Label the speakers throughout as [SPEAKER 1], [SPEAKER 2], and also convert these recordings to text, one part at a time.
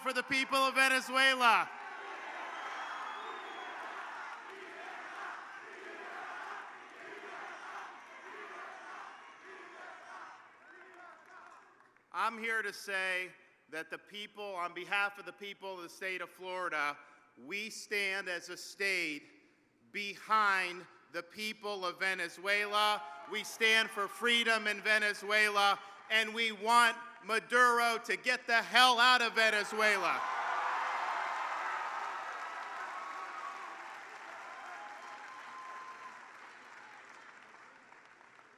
[SPEAKER 1] for the people of Venezuela. I'm here to say that on behalf of the people of the state of Florida, we stand as a state behind the people of Venezuela. We stand for freedom in Venezuela, and we want Maduro to get the hell out of Venezuela.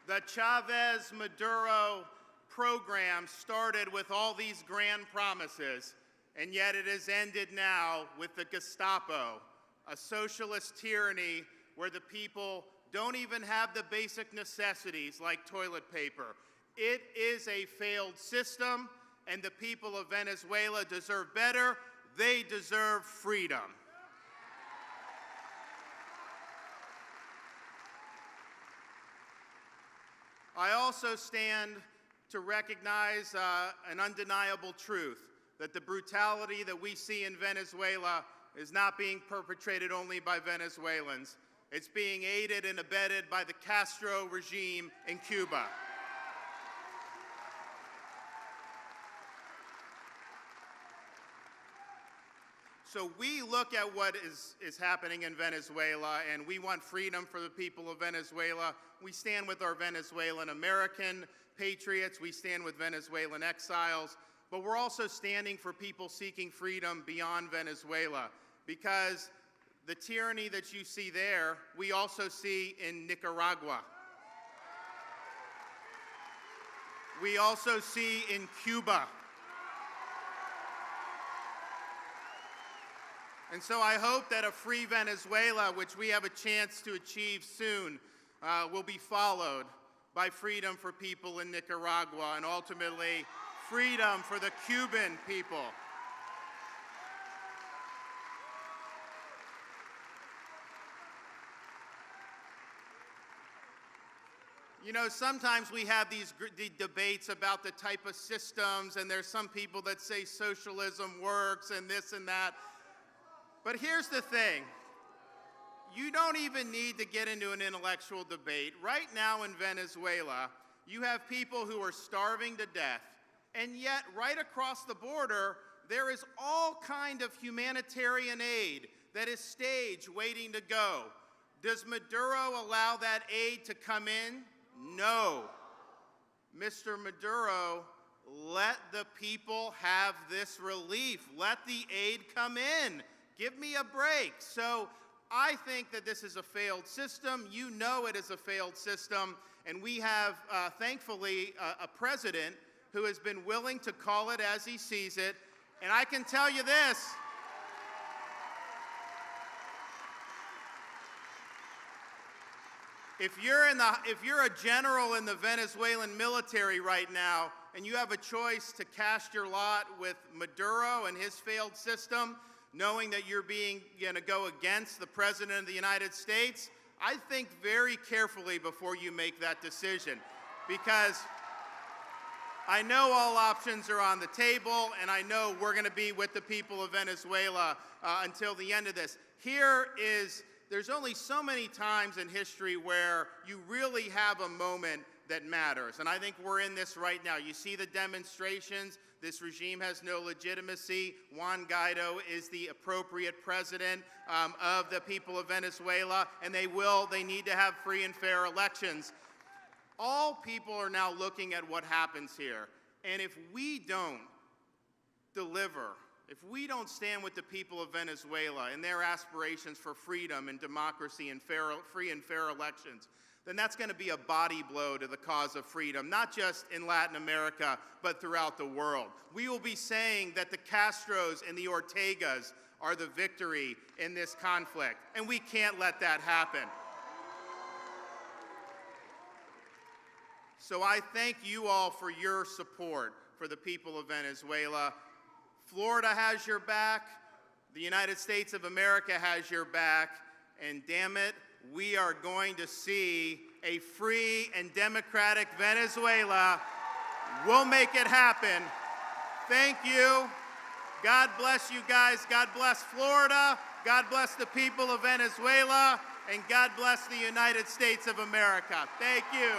[SPEAKER 1] The Chavez-Maduro program started with all these grand promises, and yet it has ended now with the Gestapo, a socialist tyranny where the people don't even have the basic necessities like toilet paper. It is a failed system, and the people of Venezuela deserve better. They deserve freedom. I also stand to recognize an undeniable truth, that the brutality that we see in Venezuela is not being perpetrated only by Venezuelans. It's being aided and abetted by the Castro regime in Cuba. So we look at what is happening in Venezuela, and we want freedom for the people of Venezuela. We stand with our Venezuelan American patriots. We stand with Venezuelan exiles. But we're also standing for people seeking freedom beyond Venezuela, because the tyranny that you see there, we also see in Nicaragua. We also see in Cuba. And so I hope that a free Venezuela, which we have a chance to achieve soon, will be followed by freedom for people in Nicaragua and ultimately freedom for the Cuban people. You know, sometimes we have these debates about the type of systems, and there's some people that say socialism works and this and that. But here's the thing. You don't even need to get into an intellectual debate. Right now in Venezuela, you have people who are starving to death, and yet right across the border, there is all kind of humanitarian aid that is staged waiting to go. Does Maduro allow that aid to come in? No. Mr. Maduro, let the people have this relief. Let the aid come in. Give me a break. So I think that this is a failed system. You know it is a failed system. And we have, thankfully, a president who has been willing to call it as he sees it. And I can tell you this. If you're a general in the Venezuelan military right now, and you have a choice to cast your lot with Maduro and his failed system, knowing that you're going to go against the President of the United States, I think very carefully before you make that decision, because I know all options are on the table, and I know we're going to be with the people of Venezuela until the end of this. There's only so many times in history where you really have a moment that matters, and I think we're in this right now. You see the demonstrations. This regime has no legitimacy. Juan Guaido is the appropriate president of the people of Venezuela, and they need to have free and fair elections. All people are now looking at what happens here, and if we don't deliver, if we don't stand with the people of Venezuela and their aspirations for freedom and democracy and free and fair elections, then that's going to be a body blow to the cause of freedom, not just in Latin America, but throughout the world. We will be saying that the Castros and the Ortegas are the victory in this conflict, and we can't let that happen. So I thank you all for your support for the people of Venezuela. Florida has your back, the United States of America has your back, and damn it, we are going to see a free and democratic Venezuela. We'll make it happen. Thank you. God bless you guys. God bless Florida. God bless the people of Venezuela. And God bless the United States of America. Thank you.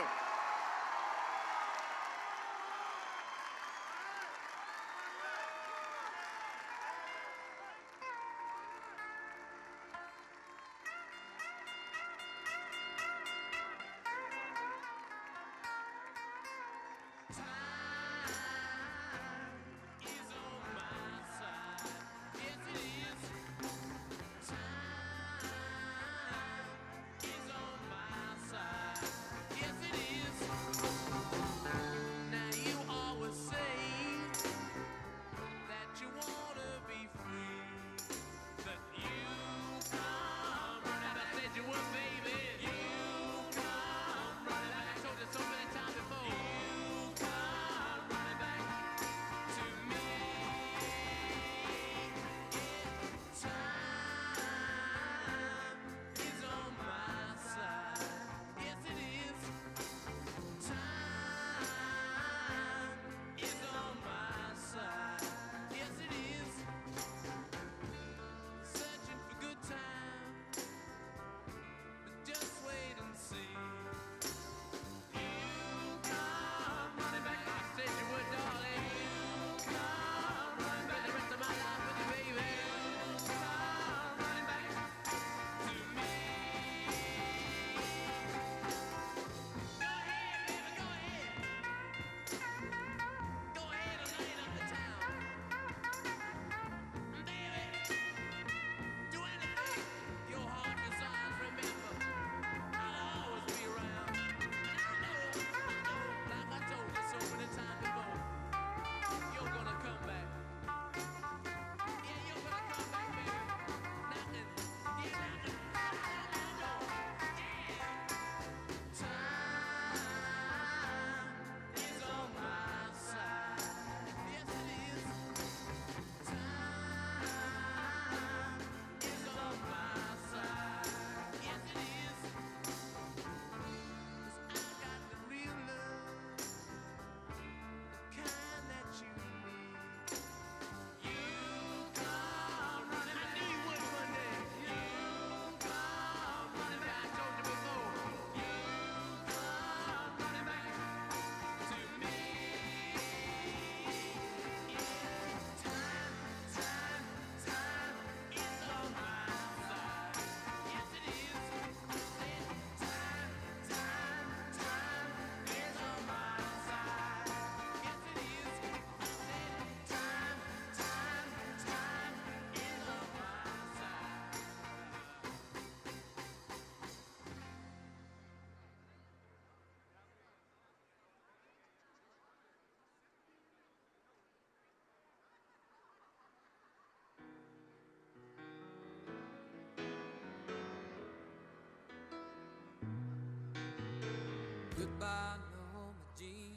[SPEAKER 2] Goodbye, Norma Jean.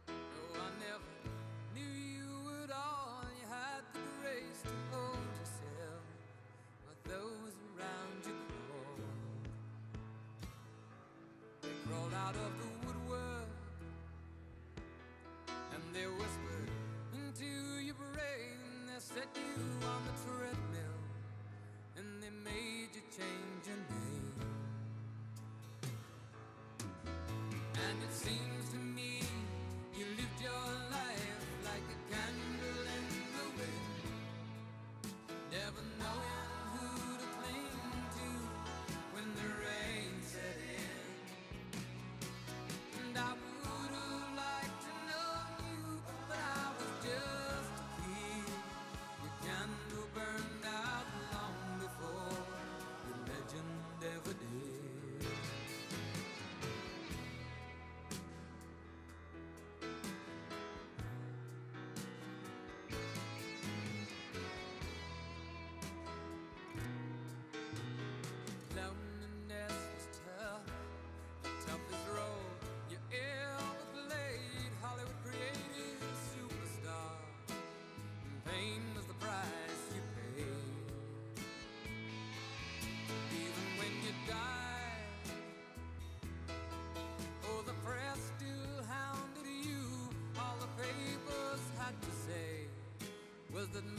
[SPEAKER 2] No, I never knew you at all. You had the grace to hold yourself while those around you crawled. They crawled out of the woodwork and they whispered into your brain. They set you on the treadmill and they made you change your name. And it seems to me you lived your life like a candle in the wind, never knowing who to cling to when the rain set in. And I would have liked to know you, but I was just a kid. Your candle burned out long before the legend ever did.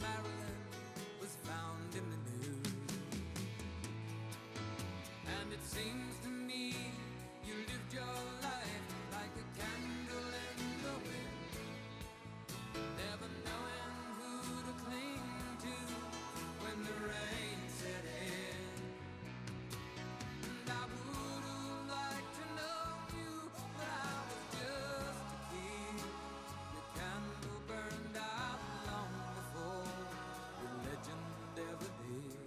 [SPEAKER 2] Maryland was found in the news. And it seems to me you lived your life like a candle in the wind, never knowing who to cling to when the rain set in. And I would have liked to know you, but I was just a kid. Your candle burned out long before your legend ever did.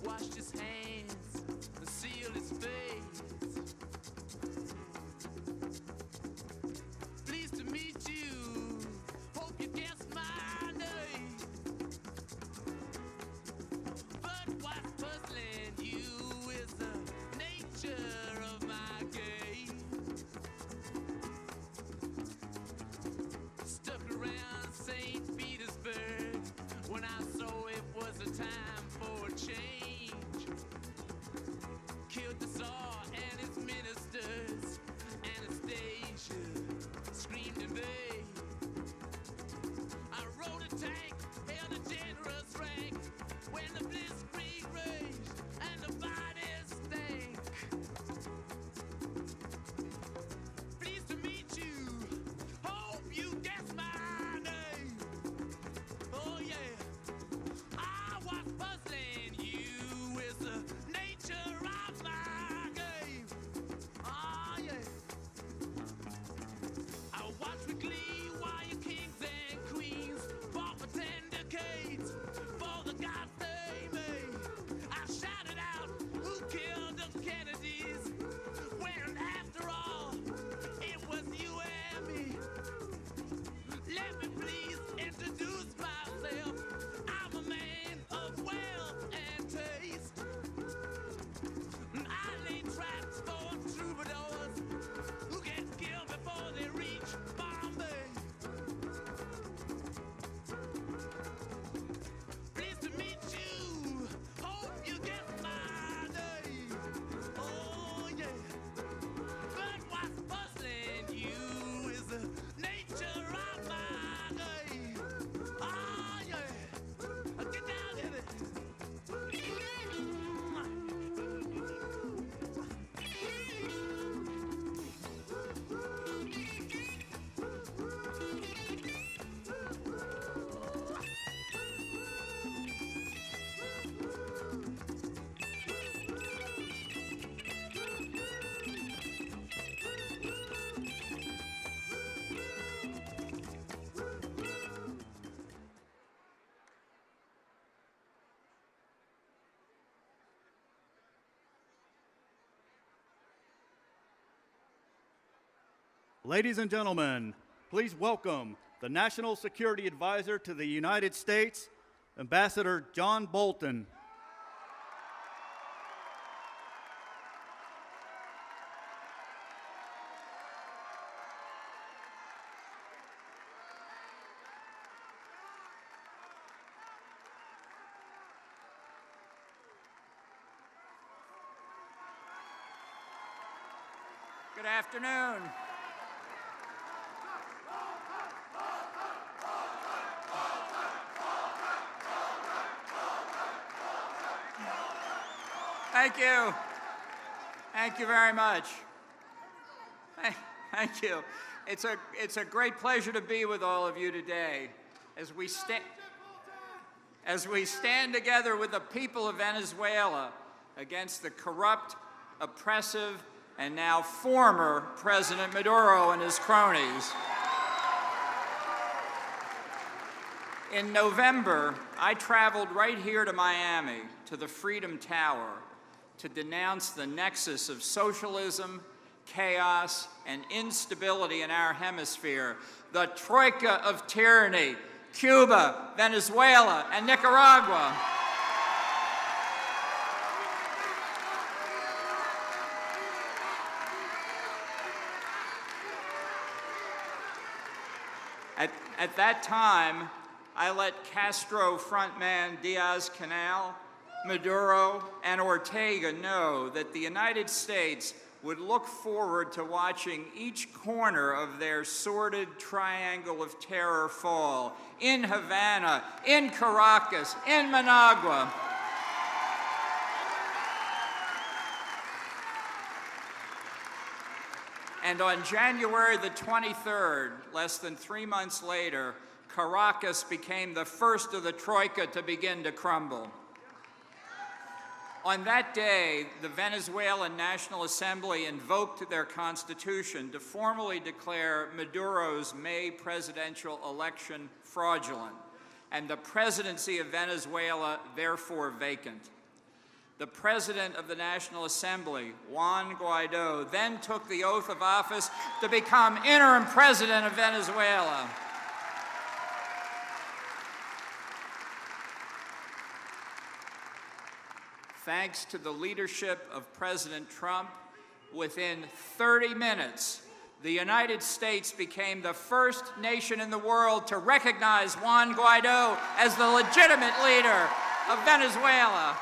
[SPEAKER 2] washed his hands and sealed his face. Pleased to meet you, hope you guessed my name. But what's puzzling you is the nature of my game. Stuck around St. Petersburg when I saw it was a time for a change. Killed the Tsar and his ministers. Anastasia screamed in vain. I rode a tank, held a generous rank when the blitzkrieg raged and the bodies stank. Pleased to meet you. Hope you guessed my name. Oh yeah. I was puzzling you is the nature of my game. Oh yeah. I watch with glee while you kings and queens fought for 10 decades for the gods they made. I shouted out, who killed the Kennedys? When after all, it was you and me. Let me please introduce myself. I'm a man of wealth and taste. I lay traps for troubadours who get killed before they reach Bombay. Pleased to meet you. Hope you get my name. Oh yeah. But what's puzzling you is the nature of my game. Oh yeah. Get down in it.
[SPEAKER 3] Ladies and gentlemen, please welcome the National Security Advisor to the United States, Ambassador John Bolton.
[SPEAKER 4] Good afternoon. Thank you. Thank you very much. Thank you. It's a great pleasure to be with all of you today as we stand together with the people of Venezuela against the corrupt, oppressive, and now former President Maduro and his cronies. In November, I traveled right here to Miami, to the Freedom Tower, to denounce the nexus of socialism, chaos, and instability in our hemisphere, the troika of tyranny, Cuba, Venezuela, and Nicaragua. At that time, I let Castro frontman Diaz-Canel, Maduro, and Ortega know that the United States would look forward to watching each corner of their sordid triangle of terror fall in Havana, in Caracas, in Managua. And on January the 23rd, less than 3 months later, Caracas became the first of the troika to begin to crumble. On that day, the Venezuelan National Assembly invoked their constitution to formally declare Maduro's May presidential election fraudulent, and the presidency of Venezuela therefore vacant. the President of the National Assembly, Juan Guaido, then took the oath of office to become interim president of Venezuela. Thanks to the leadership of President Trump, within 30 minutes, the United States became the first nation in the world to recognize Juan Guaido as the legitimate leader of Venezuela.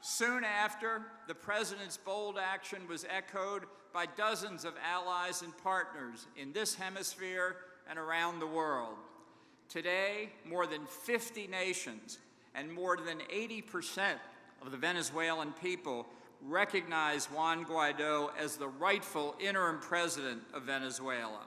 [SPEAKER 4] Soon after, the president's bold action was echoed by dozens of allies and partners in this hemisphere and around the world. Today, more than 50 nations and more than 80% of the Venezuelan people recognize Juan Guaido as the rightful interim president of Venezuela.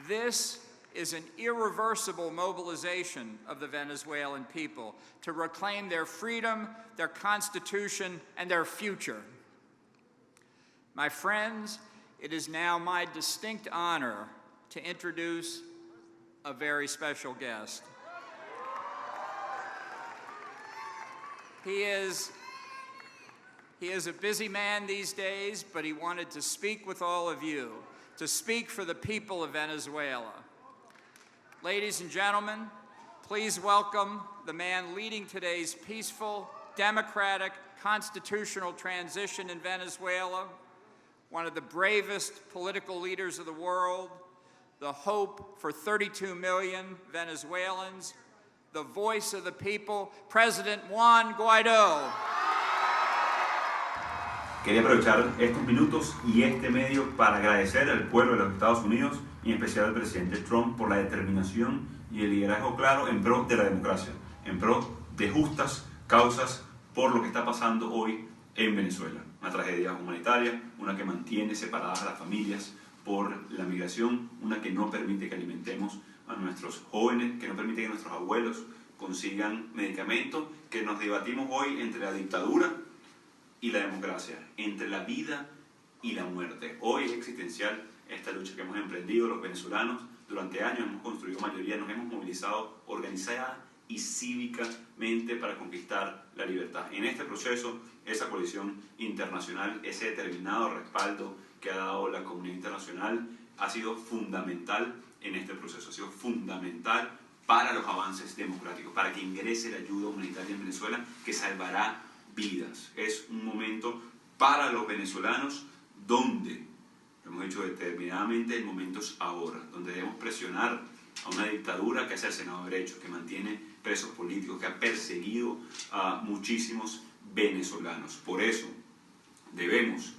[SPEAKER 4] This is an irreversible mobilization of the Venezuelan people to reclaim their freedom, their constitution, and their future. My friends, it is now my distinct honor to introduce a very special guest. He is a busy man these days, but he wanted to speak with all of you, to speak for the people of Venezuela. Ladies and gentlemen, please welcome the man leading today's peaceful, democratic, constitutional transition in Venezuela, one of the bravest political leaders of the world, the hope for 32 million Venezuelans, the voice of the people, President Juan Guaido.
[SPEAKER 5] Quería aprovechar estos minutos y este medio para agradecer al pueblo de los Estados Unidos y en especial al presidente Trump por la determinación y el liderazgo claro en pro de la democracia, en pro de justas causas por lo que está pasando hoy en Venezuela. Una tragedia humanitaria, una que mantiene separadas a las familias por la migración, una que no permite que alimentemos a nuestros jóvenes, que no permite que nuestros abuelos consigan medicamentos, que nos debatimos hoy entre la dictadura y la democracia, entre la vida y la muerte. Hoy es existencial esta lucha que hemos emprendido los venezolanos. Durante años hemos construido mayoría, nos hemos movilizado organizada y cívicamente para conquistar la libertad. En este proceso, esa coalición internacional, ese determinado respaldo que ha dado la comunidad internacional ha sido fundamental en este proceso, ha sido fundamental para los avances democráticos, para que ingrese la ayuda humanitaria en Venezuela que salvará vidas. Es un momento para los venezolanos donde, lo hemos dicho determinadamente, el momento es ahora, donde debemos presionar a una dictadura que ha cercenado derechos, que mantiene presos políticos, que ha perseguido a muchísimos venezolanos. Por eso debemos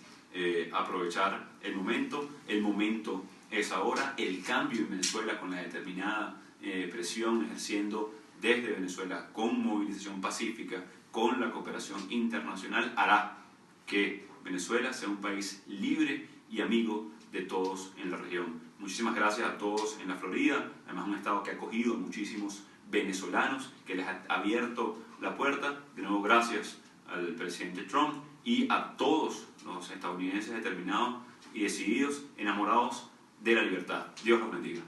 [SPEAKER 5] aprovechar el momento es ahora, el cambio en Venezuela con la determinada presión ejerciendo desde Venezuela con movilización pacífica, con la cooperación internacional, hará que Venezuela sea un país libre y amigo de todos en la región. Muchísimas gracias a todos en la Florida, además un estado que ha acogido a muchísimos venezolanos, que les ha abierto la puerta. De nuevo, gracias al presidente Trump y a todos los estadounidenses determinados y decididos, enamorados de la libertad. Dios los bendiga.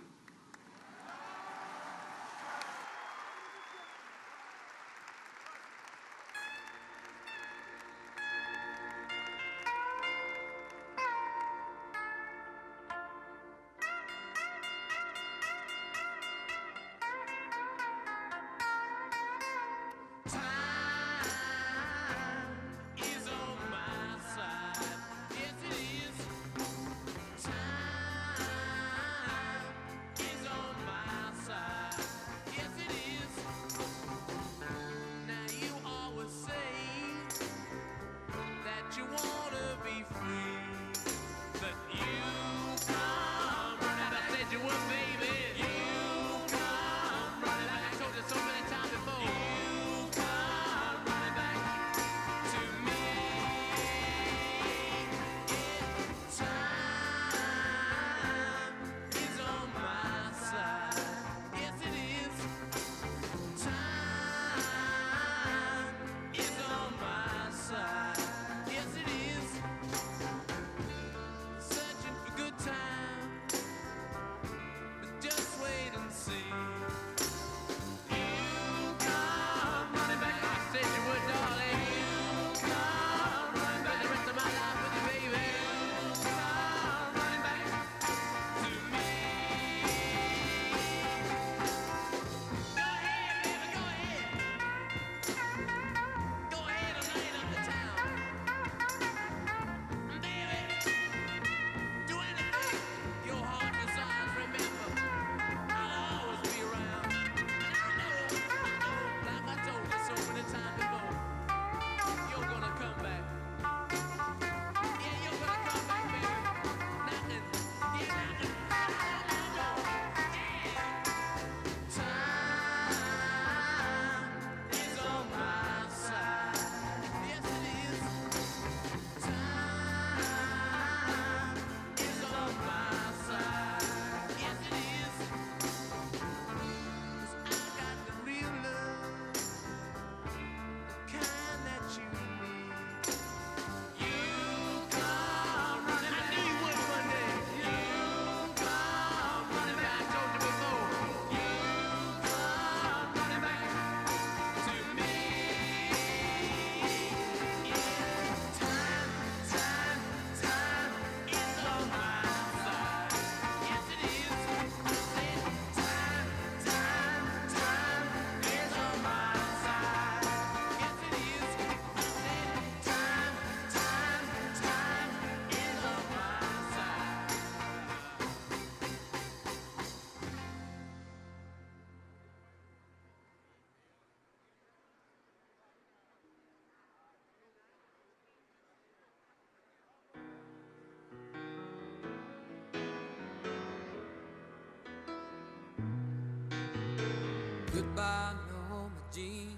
[SPEAKER 2] Goodbye, Norma Jean.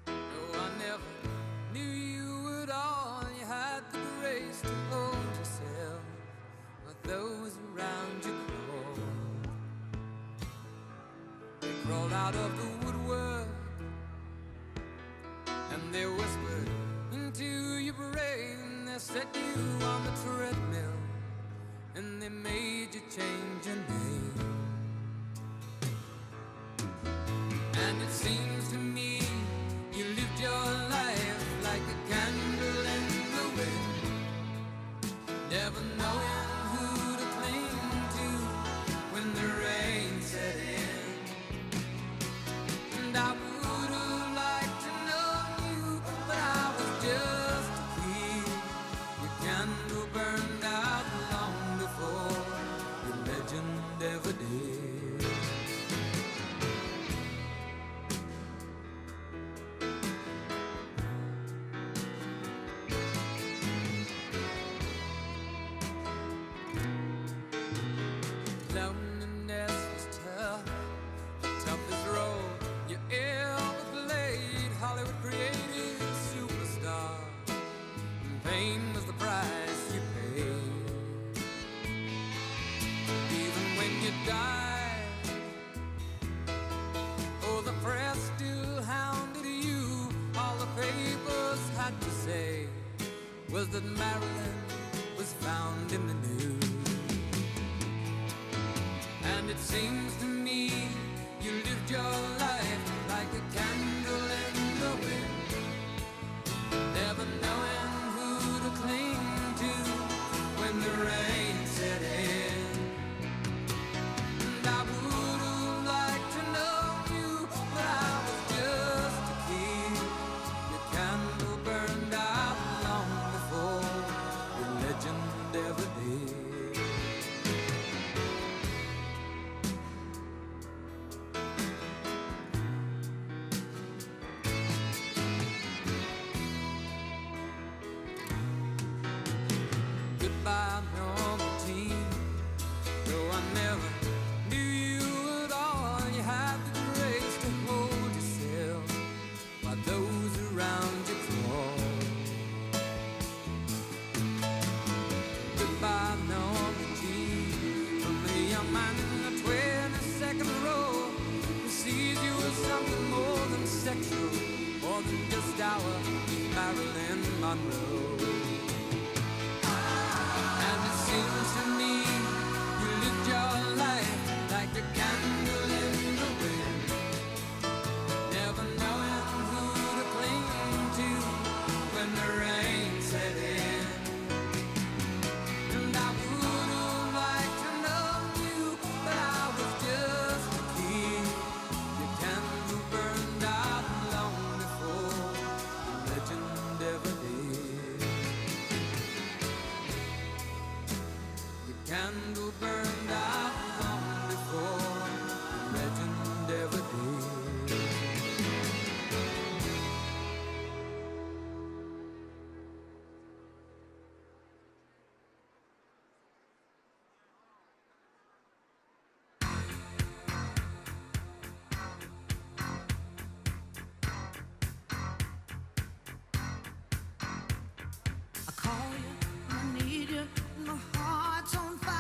[SPEAKER 2] No, I never knew you at all. You had the grace to hold yourself while those around you crawled. They crawled out of the woodwork and they whispered into your brain. They set you on the treadmill and they made you change your name. And it seems to me you lived your life like a candle in the wind, never knowing who to cling to when the rain set in. And I would have liked to know you, but I was just a kid. Your candle burned out long before your legend ever did. Loneliness was tough, the toughest role you ever played. Hollywood created a superstar, and pain was the price you paid. Even when you died, oh, the press still hounded you. All the papers had to say was that Marilyn was found in the news. And it seems to me you lived your life like a candle in the wind, never knowing who to cling to when the rain set in. And I would have liked to know you, but I was just a kid. Your candle burned out long before your legend ever did. Goodbye, Norma Jean. Though I never knew you at all, you had the grace to hold yourself while those around you crawled. Goodbye, Norma Jean. From the young man in the 22nd row who sees you as something more than sexual, more than just our Marilyn Monroe. And it seems to me you lived your life like a candle in the wind, never knowing who to cling to when the rain set in. And I would have liked to know you, but I was just a kid. Your candle burned out long before the legend ever did. Your candle burned out long before the legend ever did.
[SPEAKER 6] I call you, I need you, my heart's on fire.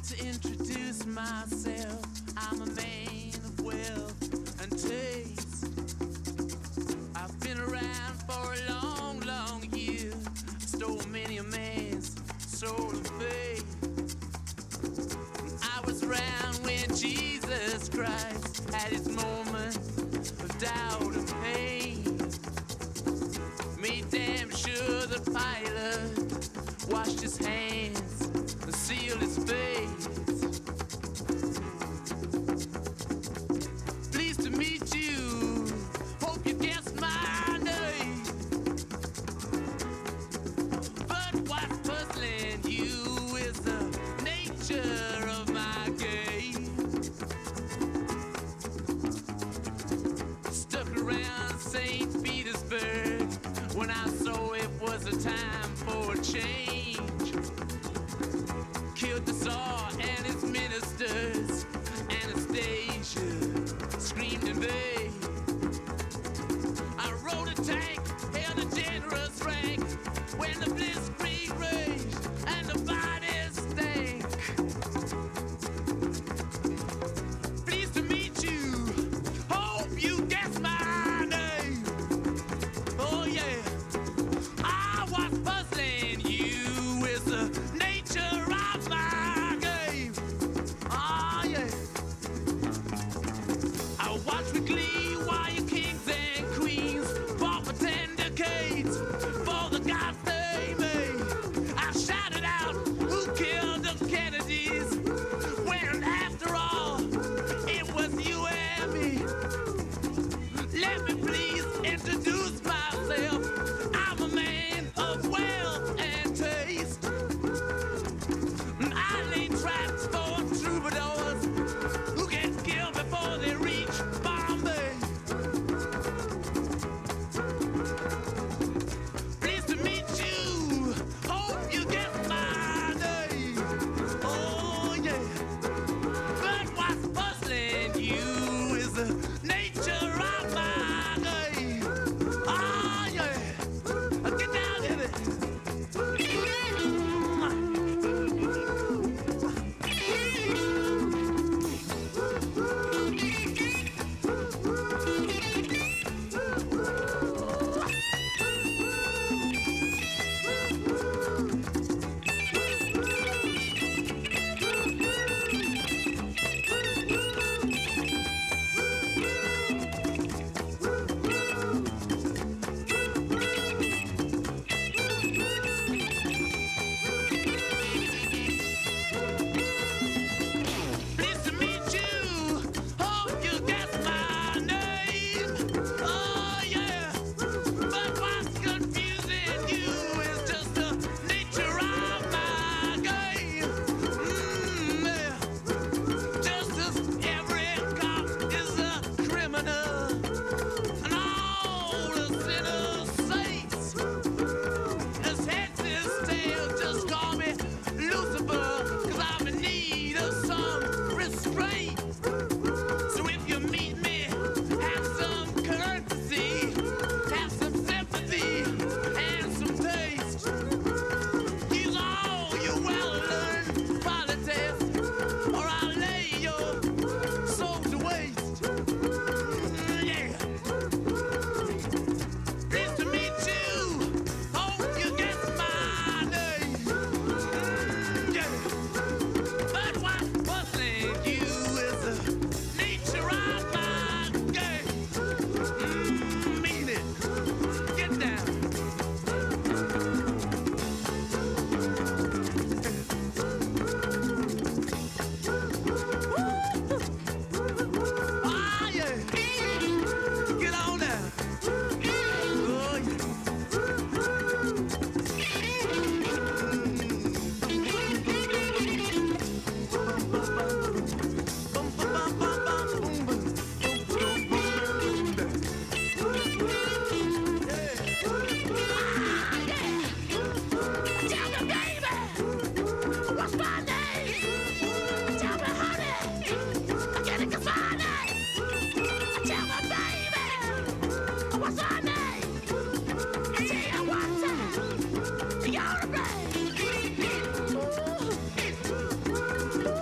[SPEAKER 7] to introduce myself. I'm a man of wealth and taste. I've been around for a long, long year. Stole many a man's soul of faith. I was around when Jesus Christ had his moment of doubt and pain. Made damn sure the pilot washed his hands and sealed his face. Pleased to meet you. Hope you guessed my name. But what's puzzling you is the nature of my game. Stuck around St. Petersburg when I saw it was a time for a change. Killed the Tsar and his ministers. Anastasia screamed in vain. I rode a tank, held a generous rank when the blitzkrieg raged and the bodies stank. Pleased to meet you. Hope you guess my name. Oh yeah. I was puzzling you is the nature of my game. Oh yeah. I watch with glee while you kings and queens fought for 10 decades for the gods they made. I shouted out, who killed the Kennedys? When after all, it was you and me. Let me please introduce myself. I'm a man of wealth and taste. I lay traps for troubadours who get killed before they reach Bombay. Pleased to meet you. Hope you get my name. Oh yeah. But what's puzzling you is the nature of my game. Oh yeah. Get down in it. Pleased to meet you. Hope you guess my name. Oh yeah. But what's confusing you is just the nature of my game. Yeah. Just as every cop is a criminal and all the sinners saints. As heads is tails, just call me Lucifer, 'cause I'm in need of some restraint. So if you meet me, have some courtesy, have some sympathy, and some taste. Use all your well-learned politics, or I'll lay your soul to waste. Yeah. Pleased to meet you. Hope you guess my name. Yeah. But what's puzzling you is the nature of my game. Mean it. Get down. Ah yeah. Get on down. Oh yeah. Tell me, baby, what's my name? Tell me, honey, can it find it? Tell me, baby, what's my name? I tell you one time, you ought to play. Ooh.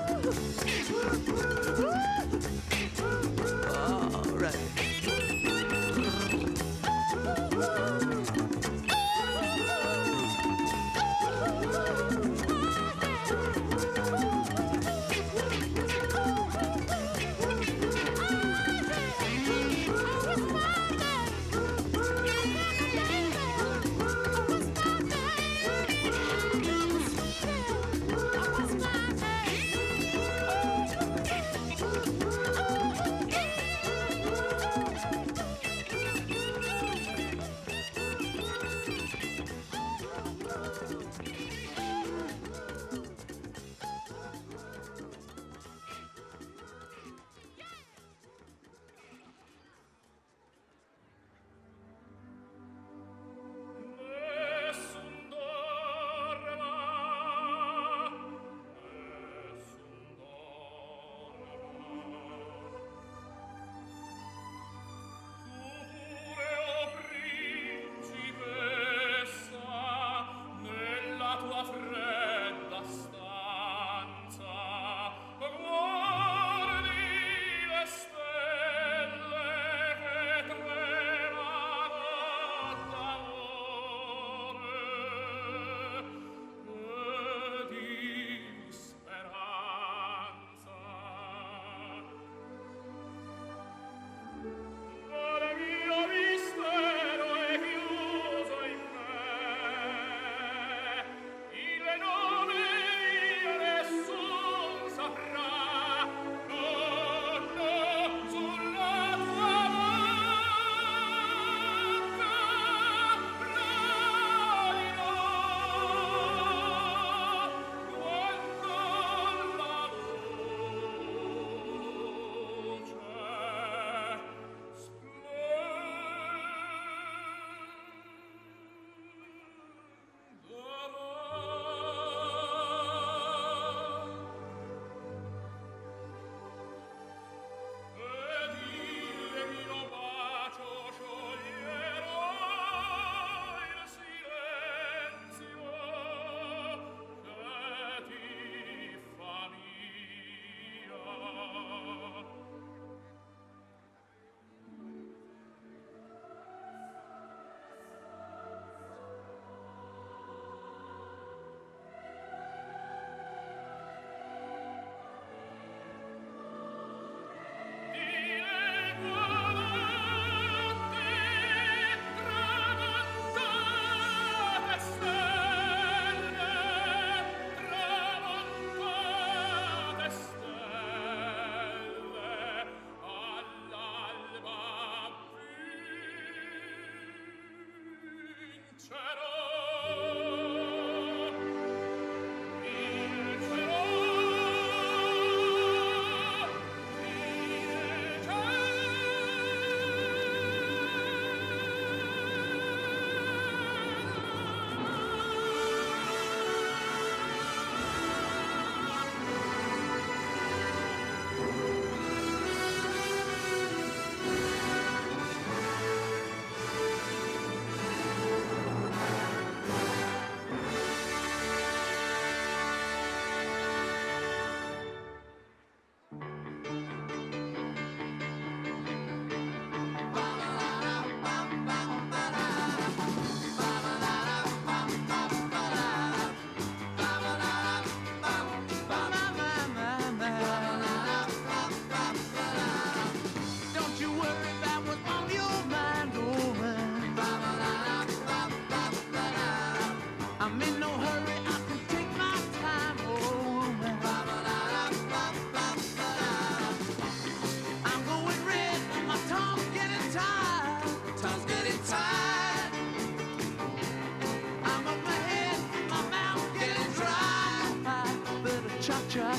[SPEAKER 7] try,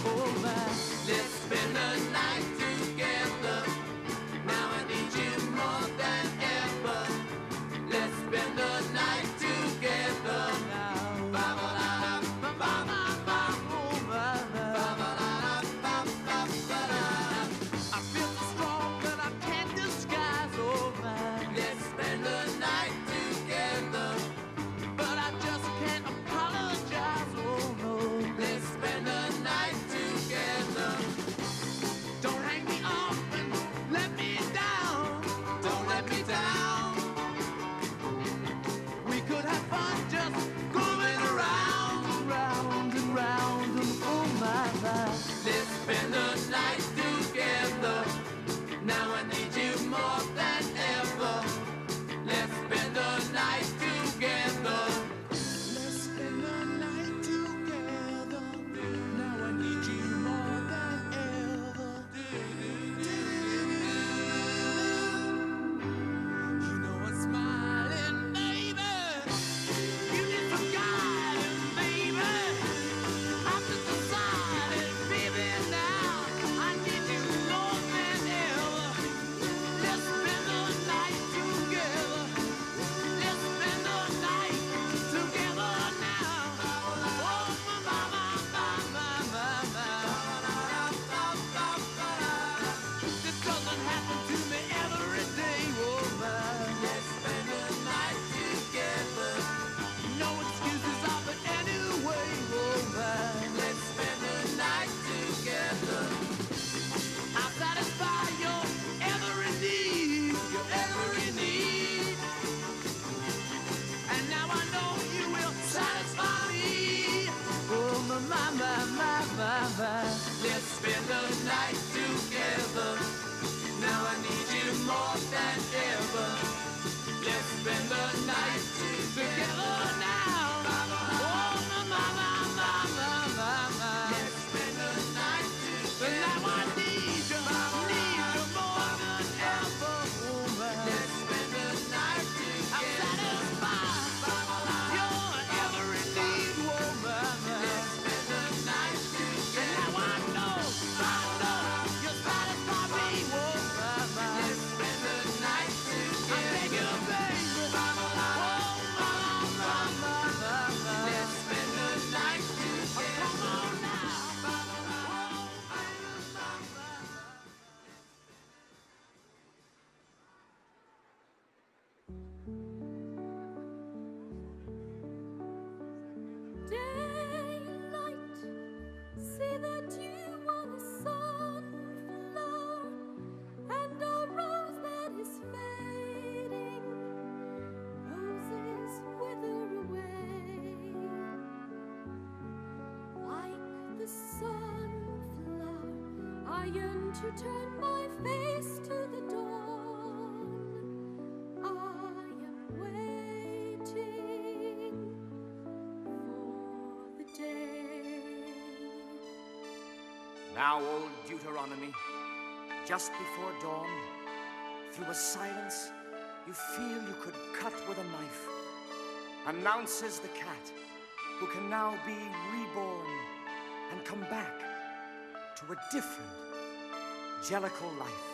[SPEAKER 7] oh my. Let's spend the night together. Now I need you more than ever. Let's spend the night together now. I feel so strong that I can't disguise, oh my. Let's spend the night together, but I just can't apologize, oh no. Let's spend the night together. Don't hang me up and let me down. Don't let me down. We could have fun just moving around, round and round, and oh my, my. Let's spend the night together. Now I need you more than ever. Let's spend the night together. Let's spend the night together. Now I need you more than ever. You know I'm smiling, baby. You need some guidance, baby. I've just decided, baby, now I need you more than ever. Let's spend the night together. Let's spend the night together now. Oh, my, my, my, my, my, my. This doesn't happen to me every day, oh my. Let's spend the night together. No excuses of it anyway, oh my. Let's spend the night together. I'll satisfy your every need, your every need. And now I know you will satisfy me. Oh my, my, my, my, my, my. Let's spend the night together. Now I need you more than ever. Let's spend the night together now. Oh my, my, my, my, my, my, my. Let's spend the night together. Now I need you more than ever. Oh my. Let's spend the night together. I'll satisfy your every need. Oh my, my. Let's spend the night together. Now I know you satisfy me. Oh my, my. Let's spend the night together. I beg you, baby. Oh my, my, my, my, my. Let's spend the night together. Come on now.
[SPEAKER 8] Daylight, see that you are a sunflower and a rose that is fading. Roses wither away like the sunflower. I yearn to turn my face to the dawn. I am waiting for the day.
[SPEAKER 9] Now, old Deuteronomy, just before dawn, through a silence you feel you could cut with a knife, announces the cat who can now be reborn and come back to a different Jellicle life.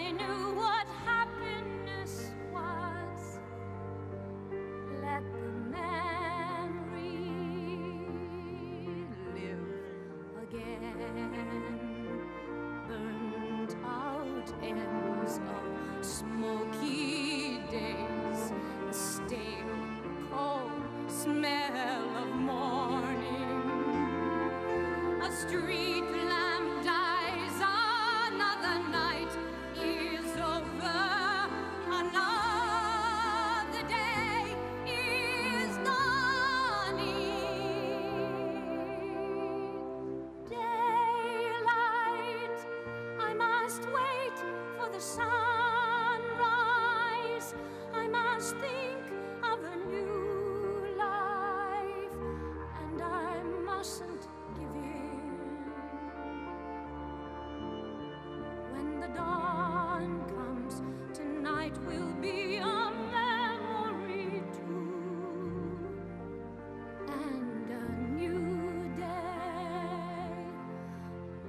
[SPEAKER 8] I knew what happiness was. Let the memory live again. Burned out ends of smoky days, the stale, cold smell of morning. A street lamp dies, another night is over, another day is dawning. Daylight, I must wait for the sunrise. I must think of a new life, and I mustn't give in. When the dawn comes, tonight will be a memory too, and a new day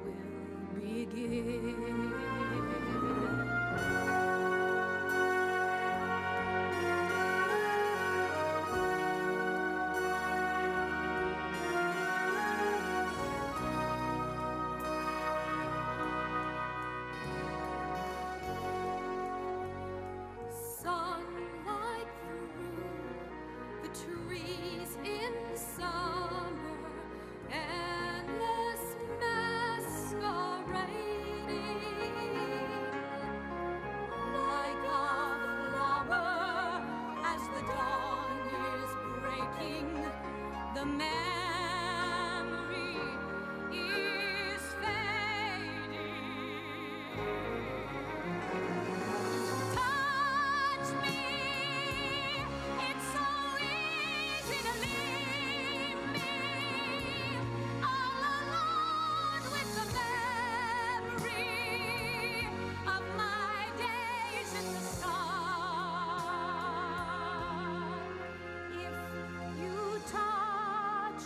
[SPEAKER 8] will begin. Sunlight through the trees in summer, endless masquerading, like a flower as the dawn is breaking. The memory is fading. Touch me, it's so easy to leave me all alone with the memory of my days in the sun. If you touch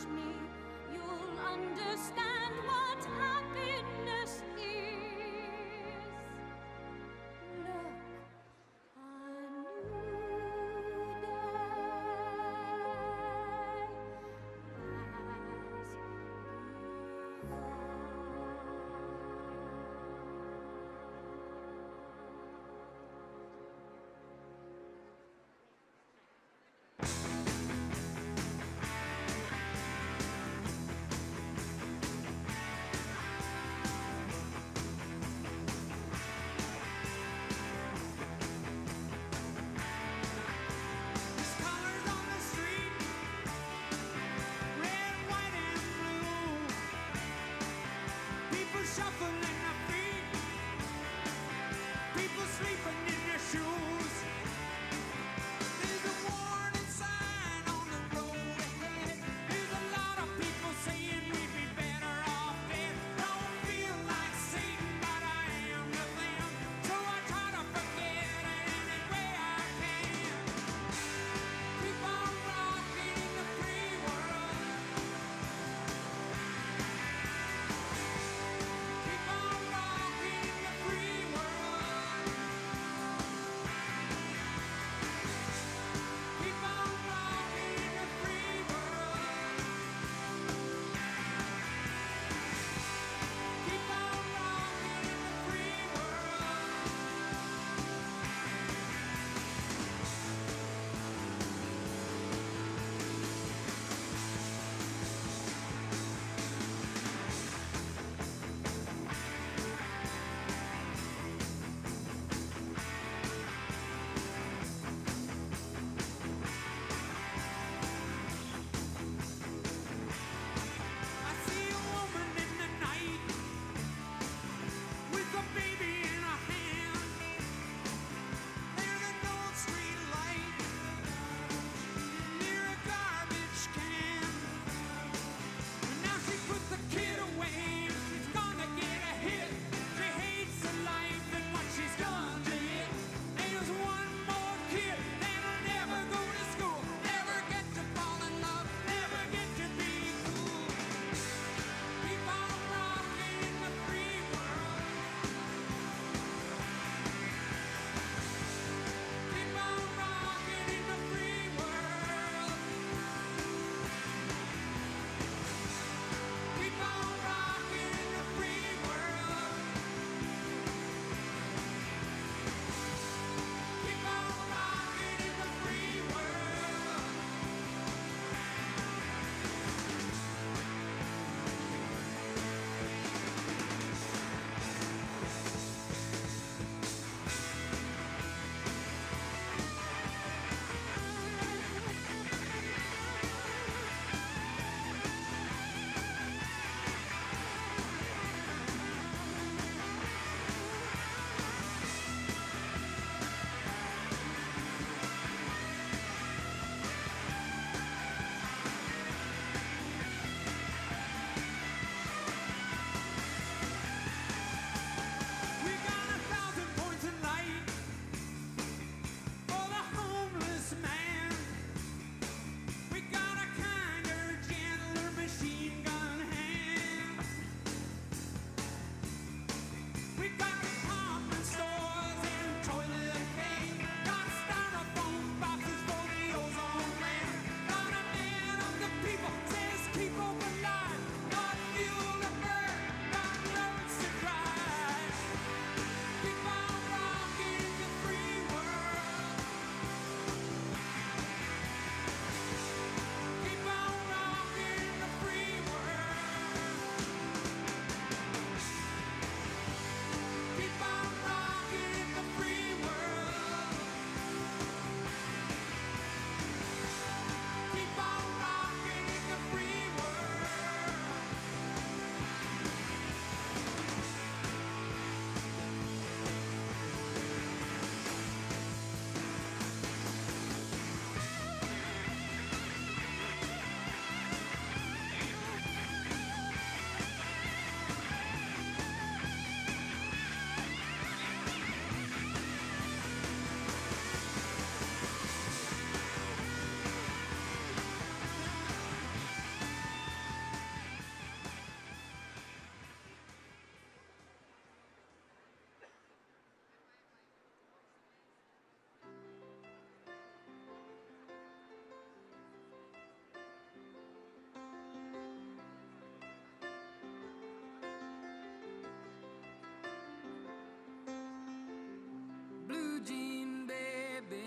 [SPEAKER 2] jean baby,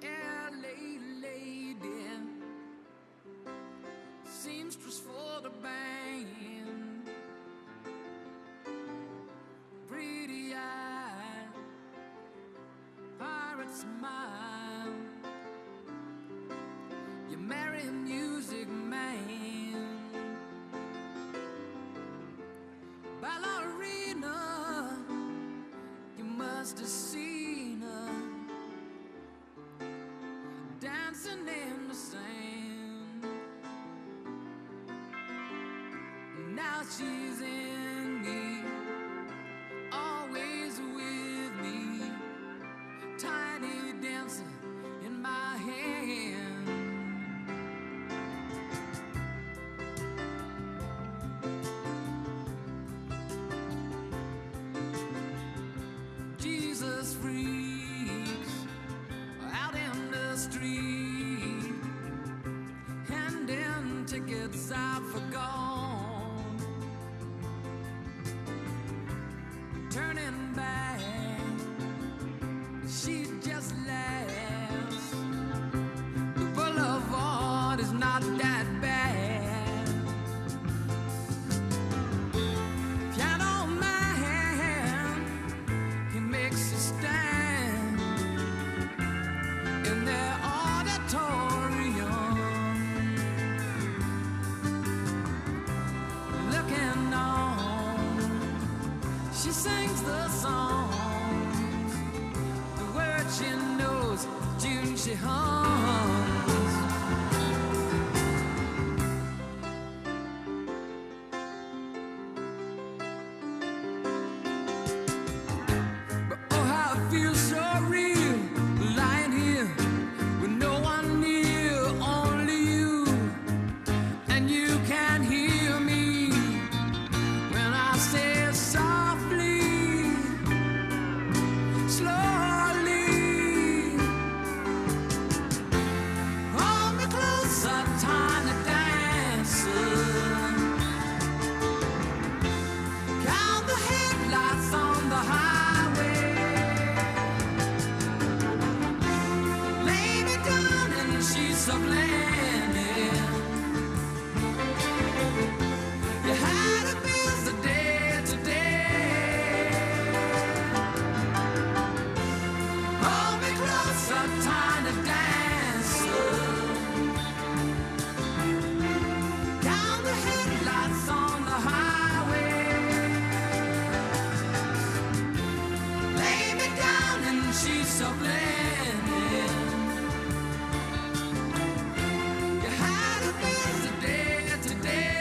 [SPEAKER 2] LA lady, seamstress for the band, pretty eye, pirate smile. You marry a music man, ballerina. You must have seen her dancing in the sand. Now she's in me, always with me, tiny dancer in my hand. Jesus freaks out in the street, handing tickets out for gone, turning back, she just laughs. The boulevard is not that bad. Piano man, he makes a stand in their auditorium, looking on. She sings the songs, the words she knows, tune she hums. But oh, how it feels so real, lying here with no one near, only you, and you can hear me when I say it softly, slowly. Hold me closer, tiny dancer. Count the headlights on the highway. Lay me down in the sheets of linen. You had a busy day today. Hold me closer, tiny dancer. Count the headlights on the highway. Lay me down in the sheets of linen. You had a busy day today.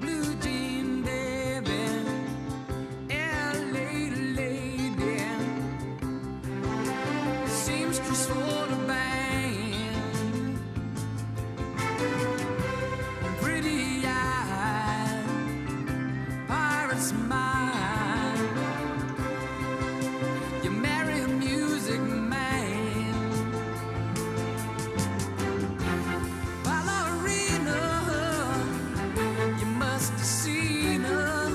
[SPEAKER 2] Blue jean baby, LA lady, seamstress for the band, pretty eye, pirate smile. You marry a music man, ballerina. You must have seen her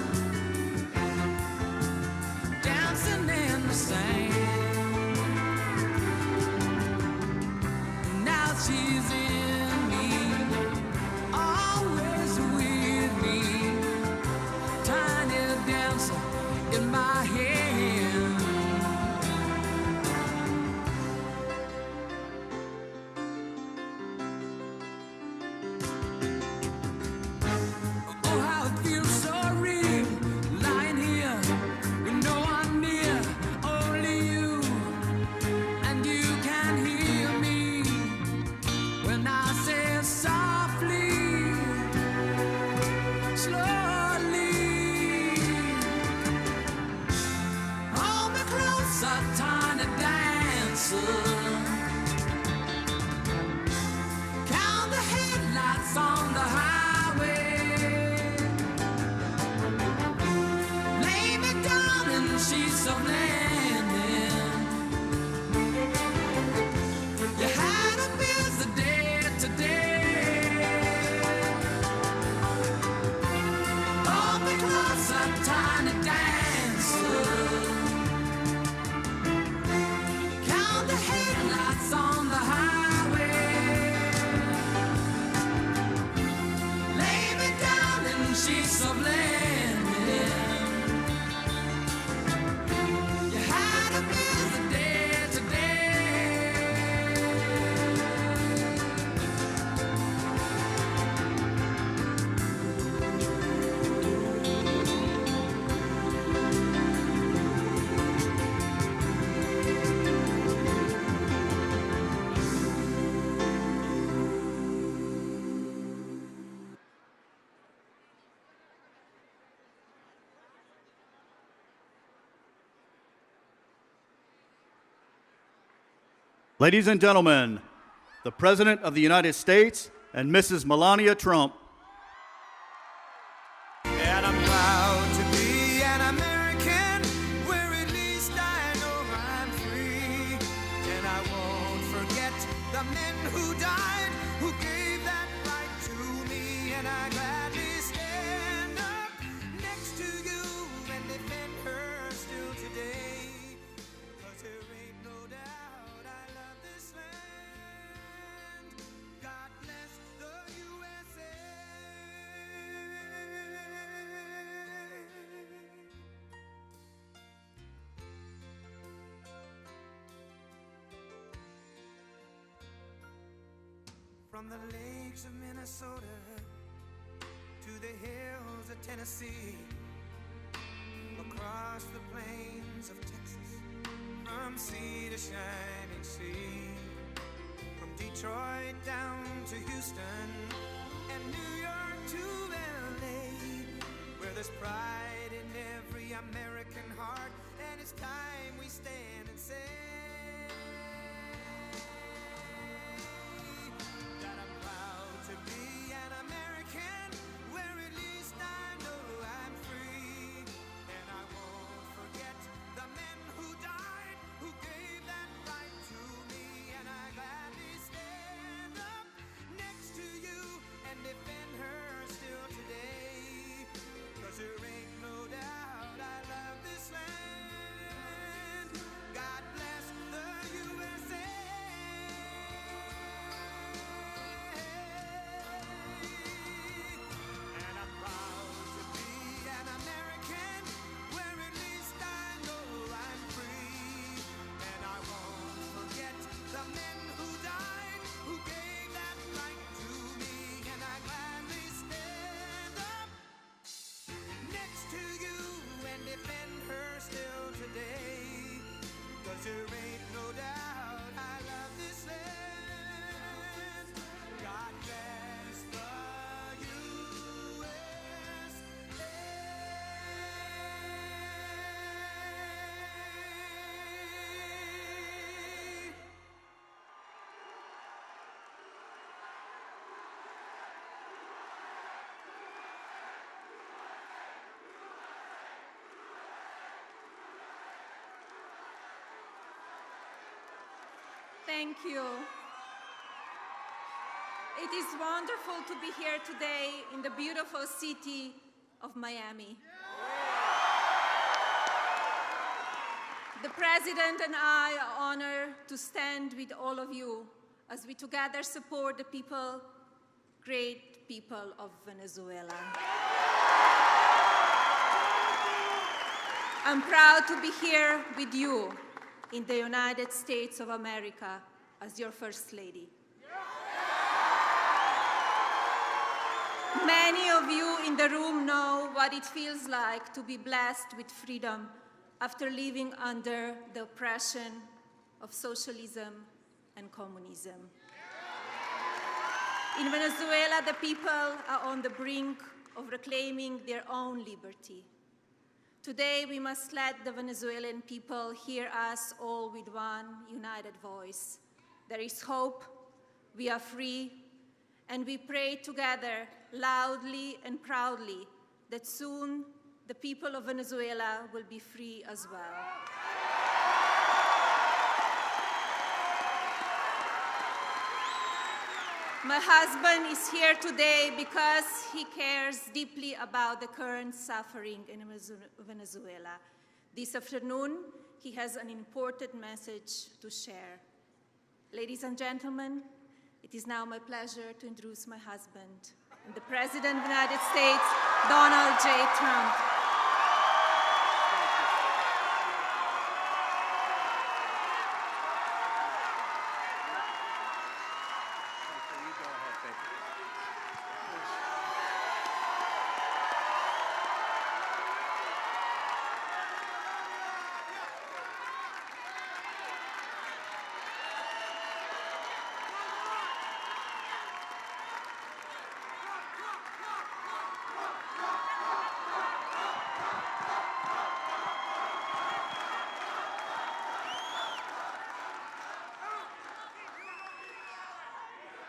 [SPEAKER 2] dancing in the sand. Now she's in me, always with me, tiny dancer in my hand. Oh, how it feels so real, lying here with no one near, only you, and you can hear me when I say it softly, slowly. Hold me closer, tiny dancer. Count the headlights on the highway.
[SPEAKER 3] Ladies and gentlemen, the President of the United States and Mrs. Melania Trump.
[SPEAKER 2] And I'm proud to be an American, where at least I know I'm free. And I won't forget the men who died, who gave that right to me. And I gladly stand up next to you and defend her still today. 'Cause there ain't no doubt I love this land. God bless the USA. From the lakes of Minnesota to the hills of Tennessee, across the plains of Texas, from sea to shining sea, from Detroit down to Houston and New York to LA, where there's pride in every American heart, and it's time we stand and say that I'm proud to be an American, where at least I know I'm free. And I won't forget the men who died, who gave that right to me. And I gladly stand up next to you and defend her still today. 'Cause there ain't no doubt I love this land. God bless the USA. And I'm proud to be an American, where at least I know I'm free. And I won't forget the men who died, who gave that right to me. And I gladly stand up next to you and defend her still today. 'Cause there ain't no doubt I love this land. God bless the USA.
[SPEAKER 10] Thank you. It is wonderful to be here today in the beautiful city of Miami. The President and I are honored to stand with all of you as we together support the people, great people of Venezuela. I'm proud to be here with you in the United States of America as your First Lady. Many of you in the room know what it feels like to be blessed with freedom after living under the oppression of socialism and communism. In Venezuela, the people are on the brink of reclaiming their own liberty. Today, we must let the Venezuelan people hear us all with one united voice. There is hope, we are free, and we pray together loudly and proudly that soon the people of Venezuela will be free as well. My husband is here today because he cares deeply about the current suffering in Venezuela. This afternoon, he has an important message to share. Ladies and gentlemen, it is now my pleasure to introduce my husband, and the President of the United States, Donald J. Trump.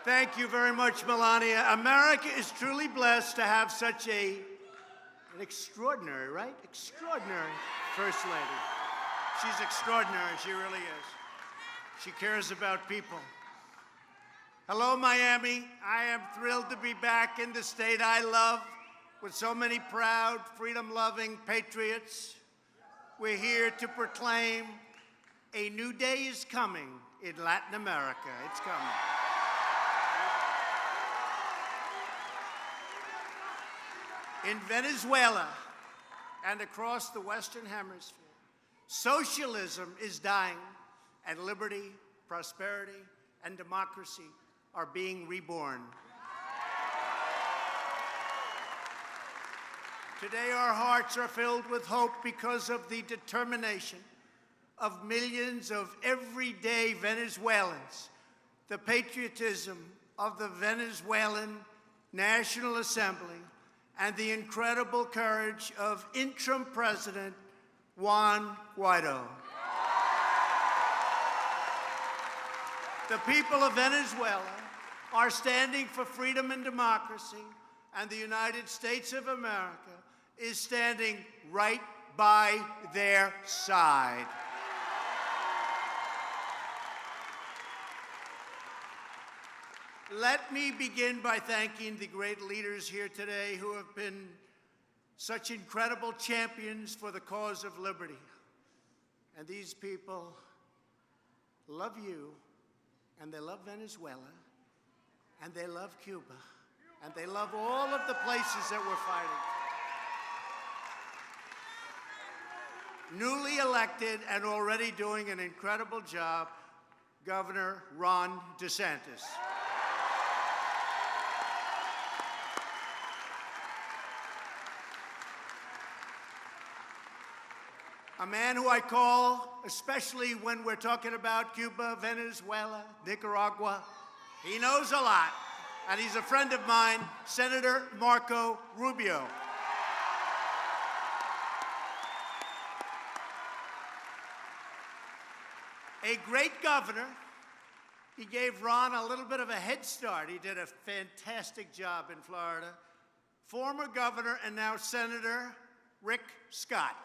[SPEAKER 11] Thank you very much, Melania. America is truly blessed to have such an extraordinary, right? Extraordinary First Lady. She's extraordinary, she really is. She cares about people. Hello, Miami. I am thrilled to be back in the state I love with so many proud, freedom-loving patriots. We're here to proclaim a new day is coming in Latin America. It's coming. In Venezuela and across the Western Hemisphere, socialism is dying, and liberty, prosperity, and democracy are being reborn. Today, our hearts are filled with hope because of the determination of millions of everyday Venezuelans, the patriotism of the Venezuelan National Assembly, and the incredible courage of interim President Juan Guaido. The people of Venezuela are standing for freedom and democracy, and the United States of America is standing right by their side. Let me begin by thanking the great leaders here today who have been such incredible champions for the cause of liberty. And these people love you, and they love Venezuela, and they love Cuba, and they love all of the places that we're fighting. Newly elected and already doing an incredible job, Governor Ron DeSantis. A man who I call, especially when we're talking about Cuba, Venezuela, Nicaragua, he knows a lot, and he's a friend of mine, Senator Marco Rubio. A great governor. He gave Ron a little bit of a head start. He did a fantastic job in Florida. Former governor and now Senator Rick Scott.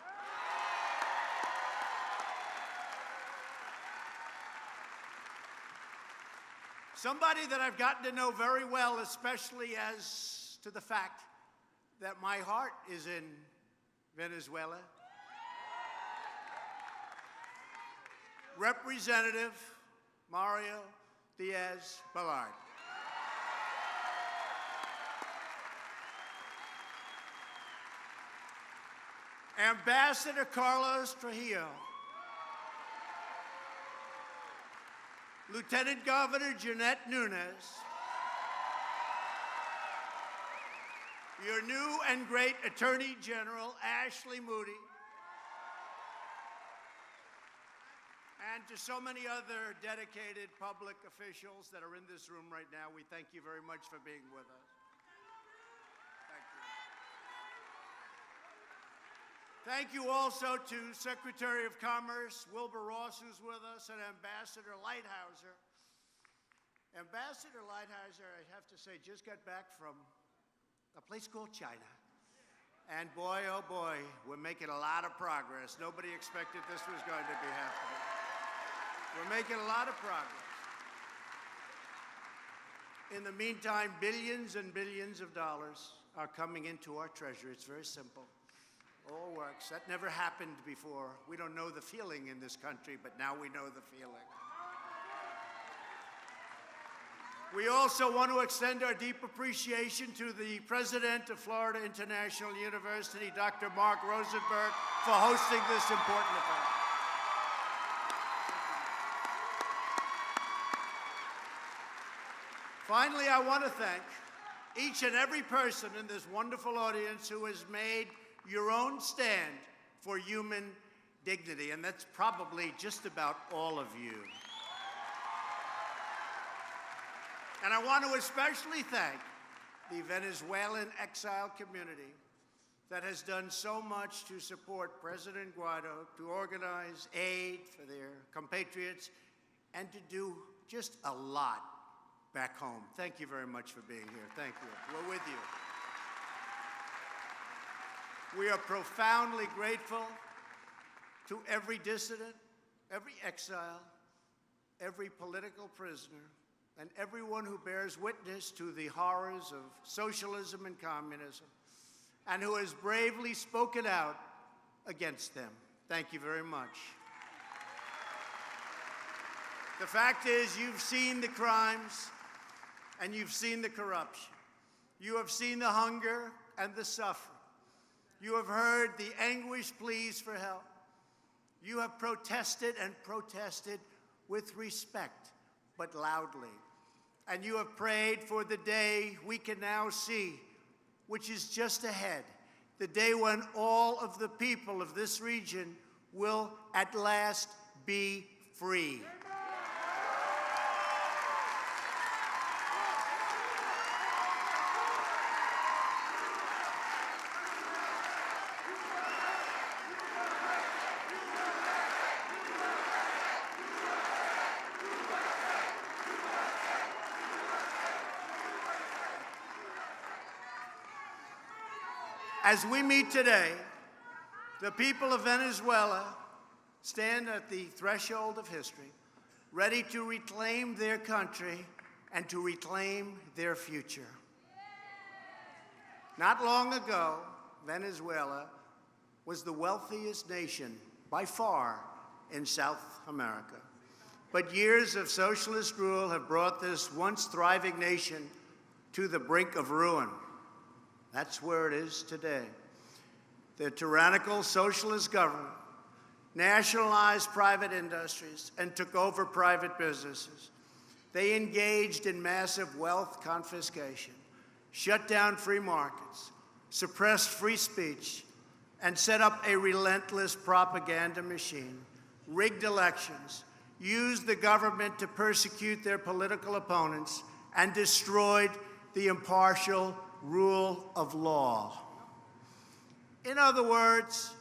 [SPEAKER 11] Somebody that I've gotten to know very well, especially as to the fact that my heart is in Venezuela. Representative Mario Diaz-Balart. Ambassador Carlos Trujillo. Lieutenant Governor Jeanette Nunes. Your new and great Attorney General, Ashley Moody. And to so many other dedicated public officials that are in this room right now, we thank you very much for being with us. Thank you also to Secretary of Commerce Wilbur Ross, who's with us, and Ambassador Lighthizer. Ambassador Lighthizer, I have to say, just got back from a place called China. And boy, oh boy, we're making a lot of progress. Nobody expected this was going to be happening. We're making a lot of progress. In the meantime, billions and billions of dollars are coming into our treasury. It's very simple. All works. That never happened before. We don't know the feeling in this country, but now we know the feeling. We also want to extend our deep appreciation to the president of Florida International University, Dr. Mark Rosenberg, for hosting this important event. Finally, I want to thank each and every person in this wonderful audience who has made your own stand for human dignity, and that's probably just about all of you. And I want to especially thank the Venezuelan exile community that has done so much to support President Guaido, to organize aid for their compatriots, and to do just a lot back home. Thank you very much for being here. Thank you. We're with you. We are profoundly grateful to every dissident, every exile, every political prisoner, and everyone who bears witness to the horrors of socialism and communism, and who has bravely spoken out against them. Thank you very much. The fact is, you've seen the crimes, and you've seen the corruption. You have seen the hunger and the suffering. You have heard the anguished pleas for help. You have protested and protested with respect, but loudly. And you have prayed for the day we can now see, which is just ahead, the day when all of the people of this region will at last be free. As we meet today, the people of Venezuela stand at the threshold of history, ready to reclaim their country and to reclaim their future. Not long ago, Venezuela was the wealthiest nation by far in South America. But years of socialist rule have brought this once thriving nation to the brink of ruin. That's where it is today. The tyrannical socialist government nationalized private industries and took over private businesses. They engaged in massive wealth confiscation, shut down free markets, suppressed free speech, and set up a relentless propaganda machine, rigged elections, used the government to persecute their political opponents, and destroyed the impartial rule of law. In other words,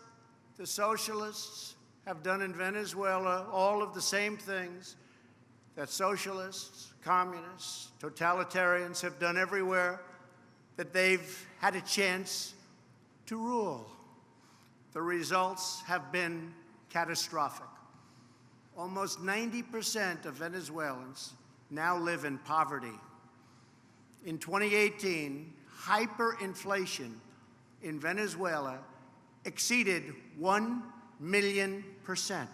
[SPEAKER 11] the socialists have done in Venezuela all of the same things that socialists, communists, totalitarians have done everywhere that they've had a chance to rule. The results have been catastrophic. Almost 90% of Venezuelans now live in poverty. In 2018, hyperinflation in Venezuela exceeded 1 million%.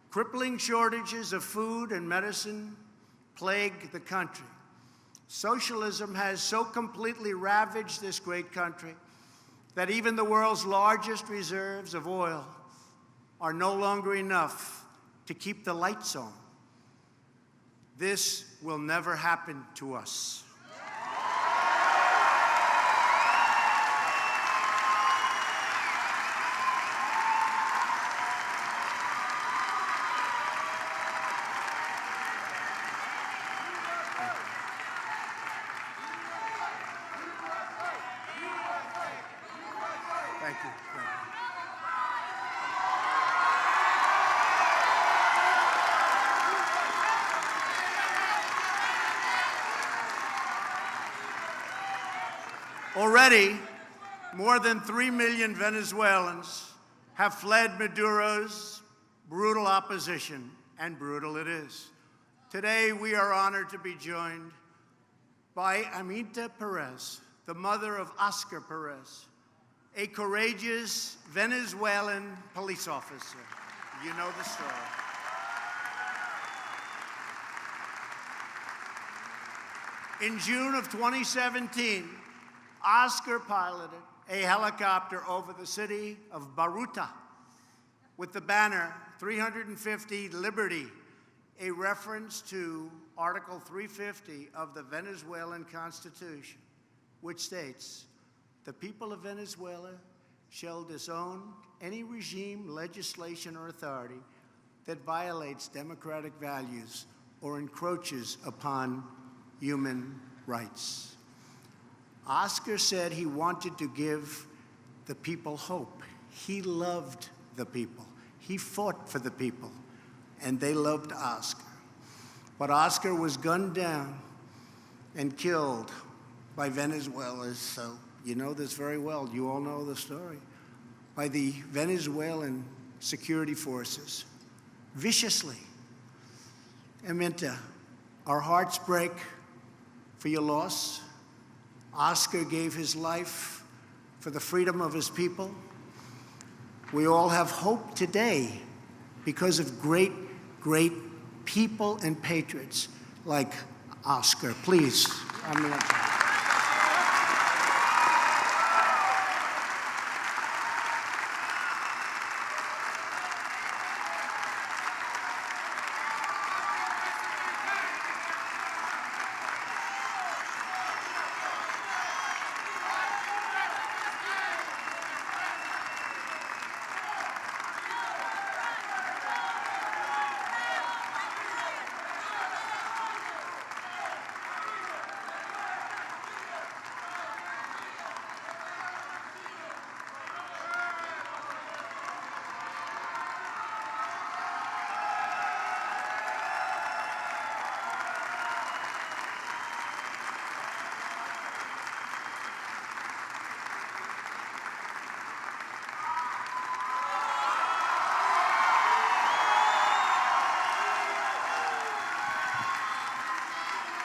[SPEAKER 11] Crippling shortages of food and medicine plague the country. Socialism has so completely ravaged this great country that even the world's largest reserves of oil are no longer enough to keep the lights on. This will never happen to us. Thank you. Already, more than 3 million Venezuelans have fled Maduro's brutal opposition, and brutal it is. Today, we are honored to be joined by Amita Perez, the mother of Oscar Perez, a courageous Venezuelan police officer. You know the story. In June of 2017, Oscar piloted a helicopter over the city of Baruta with the banner 350 Liberty, a reference to Article 350 of the Venezuelan Constitution, which states, "The people of Venezuela shall disown any regime, legislation, or authority that violates democratic values or encroaches upon human rights." Oscar said he wanted to give the people hope. He loved the people. He fought for the people, and they loved Oscar. But Oscar was gunned down and killed by Venezuelans, so you know this very well. You all know the story. By the Venezuelan security forces, viciously. Aminta, our hearts break for your loss. Oscar gave his life for the freedom of his people. We all have hope today because of great, great people and patriots like Oscar. Please,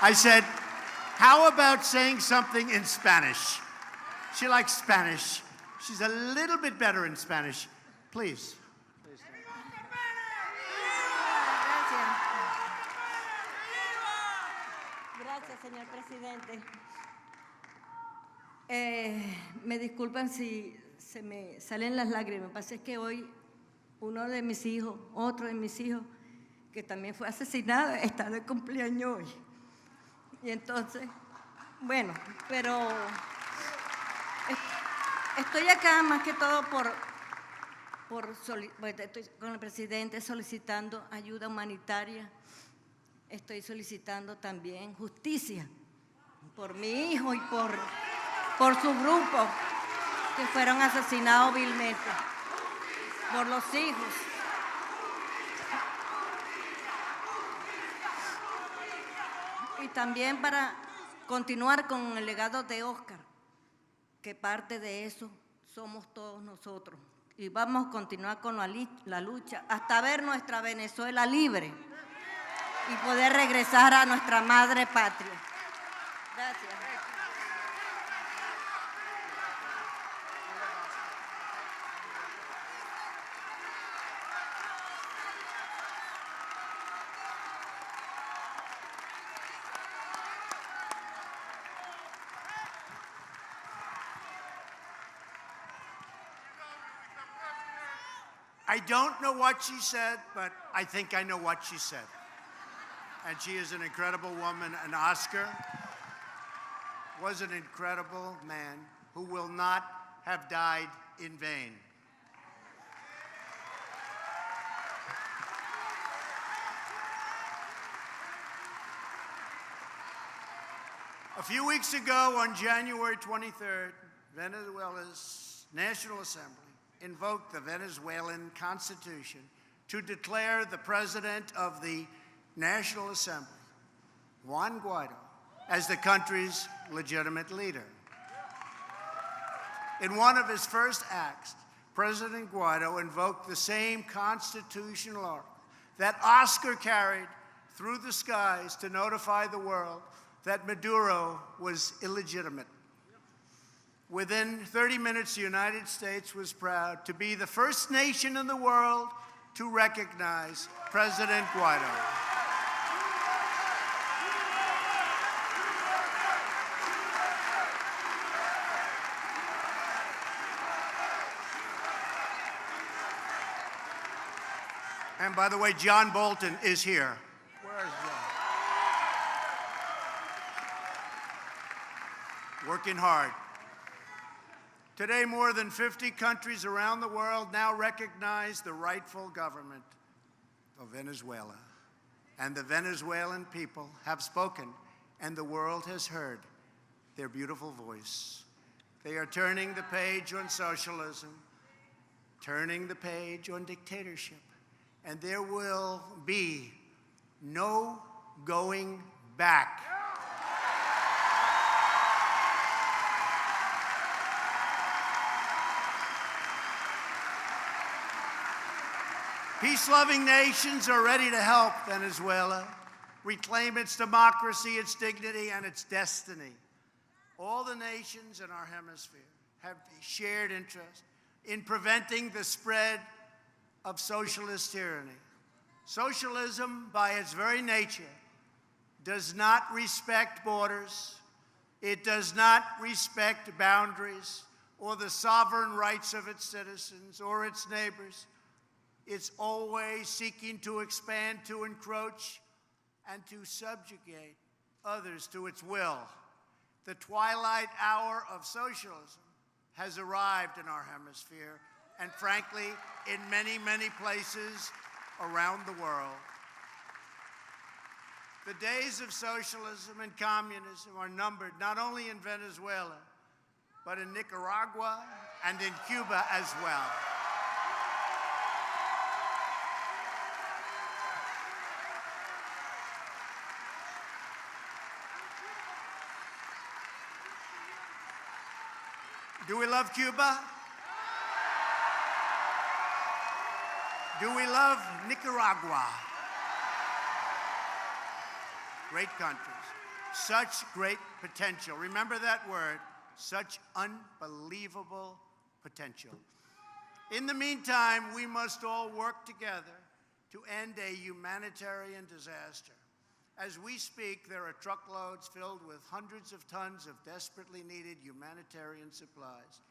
[SPEAKER 11] I said, how about saying something in Spanish? She likes Spanish. She's a little bit better in Spanish. Please.
[SPEAKER 12] Gracias, señor presidente. Me disculpan si se me salen las lágrimas. Lo que pasa es que hoy otro de mis hijos, que también fue asesinado, está de cumpleaños hoy. Y entonces, bueno, pero estoy acá más que todo estoy con el presidente solicitando ayuda humanitaria. Estoy solicitando también justicia por mi hijo y por su grupo que fueron asesinados vilmente, por los hijos. Y también para continuar con el legado de Oscar, que parte de eso somos todos nosotros. Y vamos a continuar con la lucha hasta ver nuestra Venezuela libre y poder regresar a nuestra madre patria. Gracias.
[SPEAKER 11] I don't know what she said, but I think I know what she said. And she is an incredible woman, and Oscar was an incredible man who will not have died in vain. A few weeks ago, on January 23rd, Venezuela's National Assembly invoked the Venezuelan Constitution to declare the President of the National Assembly, Juan Guaido, as the country's legitimate leader. In one of his first acts, President Guaido invoked the same constitutional article that Oscar carried through the skies to notify the world that Maduro was illegitimate. Within 30 minutes, the United States was proud to be the first nation in the world to recognize President Guaido. And by the way, John Bolton is here. Where is John? Working hard. Today, more than 50 countries around the world now recognize the rightful government of Venezuela. And the Venezuelan people have spoken, and the world has heard their beautiful voice. They are turning the page on socialism, turning the page on dictatorship, and there will be no going back. Peace-loving nations are ready to help Venezuela reclaim its democracy, its dignity, and its destiny. All the nations in our hemisphere have a shared interest in preventing the spread of socialist tyranny. Socialism, by its very nature, does not respect borders. It does not respect boundaries or the sovereign rights of its citizens or its neighbors. It's always seeking to expand, to encroach, and to subjugate others to its will. The twilight hour of socialism has arrived in our hemisphere, and frankly, in many, many places around the world. The days of socialism and communism are numbered not only in Venezuela, but in Nicaragua and in Cuba as well. Do we love Cuba? Do we love Nicaragua? Great countries. Such great potential. Remember that word, such unbelievable potential. In the meantime, we must all work together to end a humanitarian disaster. As we speak, there are truckloads filled with hundreds of tons of desperately needed humanitarian supplies,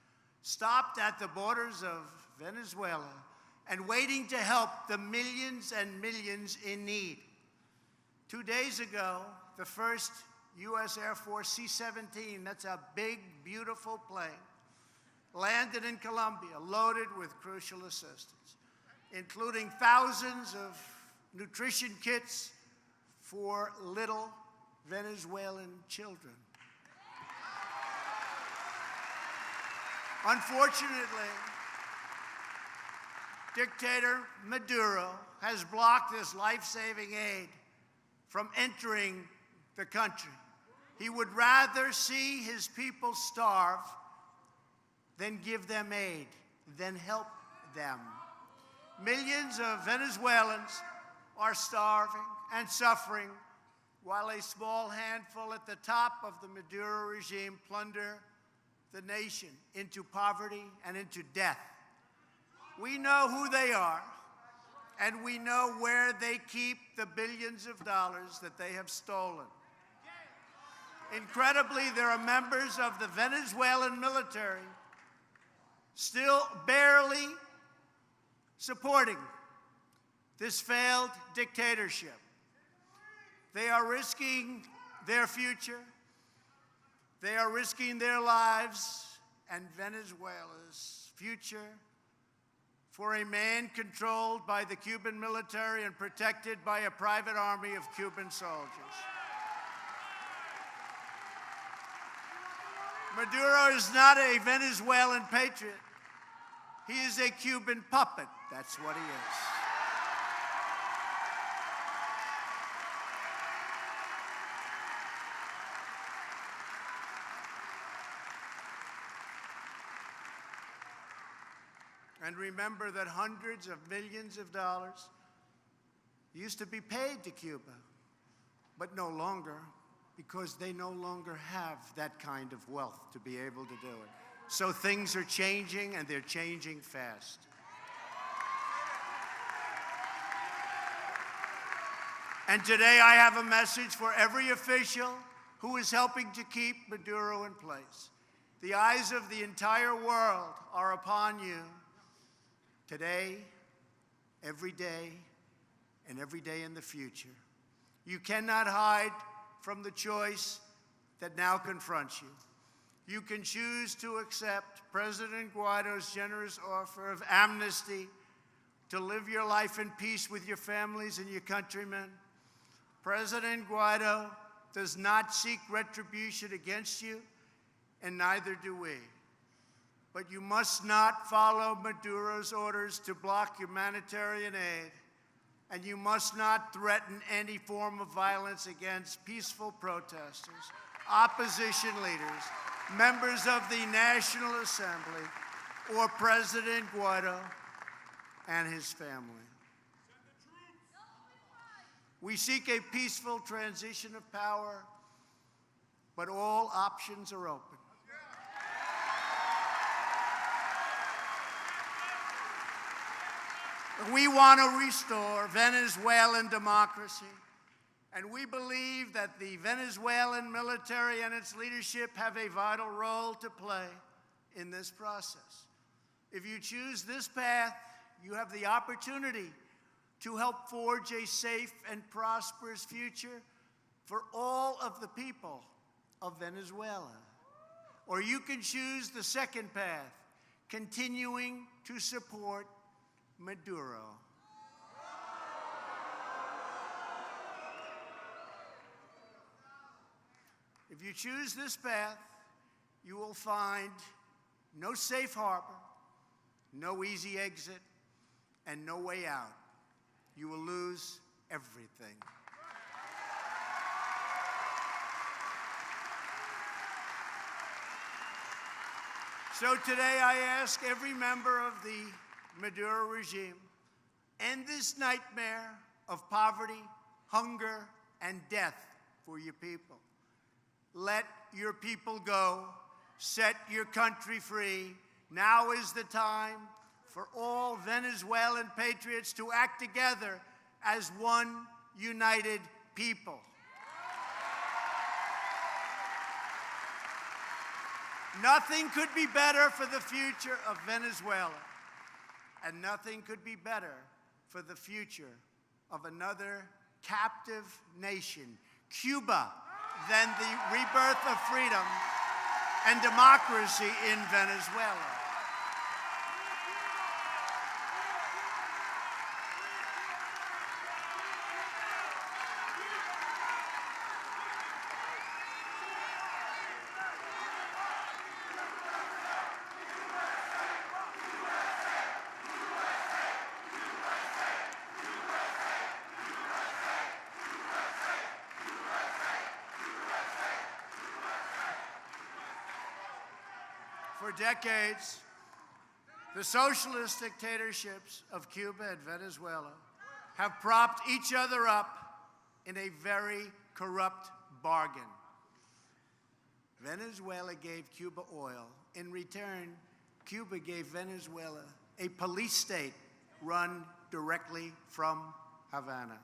[SPEAKER 11] stopped at the borders of Venezuela and waiting to help the millions and millions in need. 2 days ago, the first U.S. Air Force C-17, that's a big, beautiful plane, landed in Colombia, loaded with crucial assistance, including thousands of nutrition kits for little Venezuelan children. Unfortunately, dictator Maduro has blocked this life-saving aid from entering the country. He would rather see his people starve than give them aid, than help them. Millions of Venezuelans are starving and suffering, while a small handful at the top of the Maduro regime plunder the nation into poverty and into death. We know who they are, and we know where they keep the billions of dollars that they have stolen. Incredibly, there are members of the Venezuelan military still barely supporting this failed dictatorship. They are risking their future. They are risking their lives and Venezuela's future for a man controlled by the Cuban military and protected by a private army of Cuban soldiers. Maduro is not a Venezuelan patriot. He is a Cuban puppet. That's what he is. And remember that hundreds of millions of dollars used to be paid to Cuba, but no longer, because they no longer have that kind of wealth to be able to do it. So things are changing, and they're changing fast. And today I have a message for every official who is helping to keep Maduro in place. The eyes of the entire world are upon you. Today, every day, and every day in the future. You cannot hide from the choice that now confronts you. You can choose to accept President Guaido's generous offer of amnesty to live your life in peace with your families and your countrymen. President Guaido does not seek retribution against you, and neither do we. But you must not follow Maduro's orders to block humanitarian aid and you must not threaten any form of violence against peaceful protesters, opposition leaders, members of the National Assembly, or President Guaido and his family. We seek a peaceful transition of power, but all options are open. We want to restore Venezuelan democracy, and we believe that the Venezuelan military and its leadership have a vital role to play in this process. If you choose this path, you have the opportunity to help forge a safe and prosperous future for all of the people of Venezuela. Or you can choose the second path, continuing to support Maduro. If you choose this path, you will find no safe harbor, no easy exit, and no way out. You will lose everything. So today I ask every member of the Maduro regime, end this nightmare of poverty, hunger, and death for your people. Let your people go. Set your country free. Now is the time for all Venezuelan patriots to act together as one united people. Nothing could be better for the future of Venezuela, and nothing could be better for the future of another captive nation, Cuba, than the rebirth of freedom and democracy in Venezuela. For decades, the socialist dictatorships of Cuba and Venezuela have propped each other up in a very corrupt bargain. Venezuela gave Cuba oil. In return, Cuba gave Venezuela a police state run directly from Havana.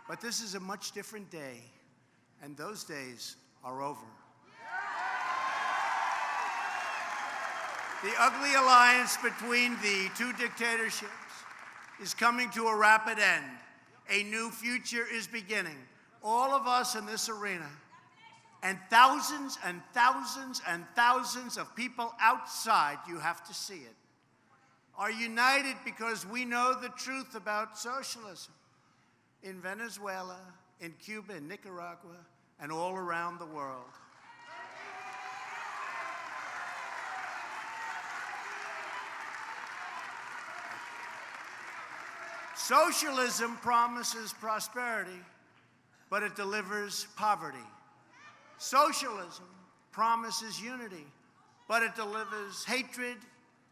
[SPEAKER 11] But this is a much different day, and those days are over. The ugly alliance between the two dictatorships is coming to a rapid end. A new future is beginning. All of us in this arena, and thousands and thousands and thousands of people outside, you have to see it, are united because we know the truth about socialism in Venezuela, in Cuba, in Nicaragua, and all around the world. Socialism promises prosperity, but it delivers poverty. Socialism promises unity, but it delivers hatred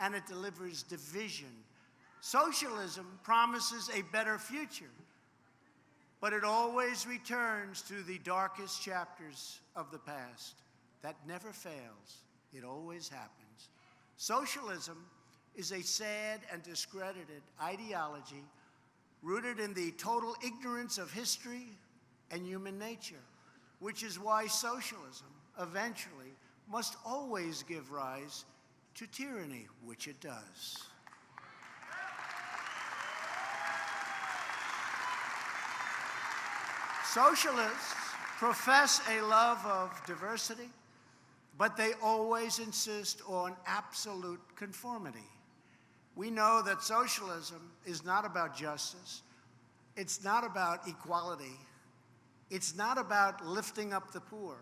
[SPEAKER 11] and it delivers division. Socialism promises a better future, but it always returns to the darkest chapters of the past. That never fails. It always happens. Socialism is a sad and discredited ideology rooted in the total ignorance of history and human nature, which is why socialism eventually must always give rise to tyranny, which it does. Socialists profess a love of diversity, but they always insist on absolute conformity. We know that socialism is not about justice. It's not about equality. It's not about lifting up the poor.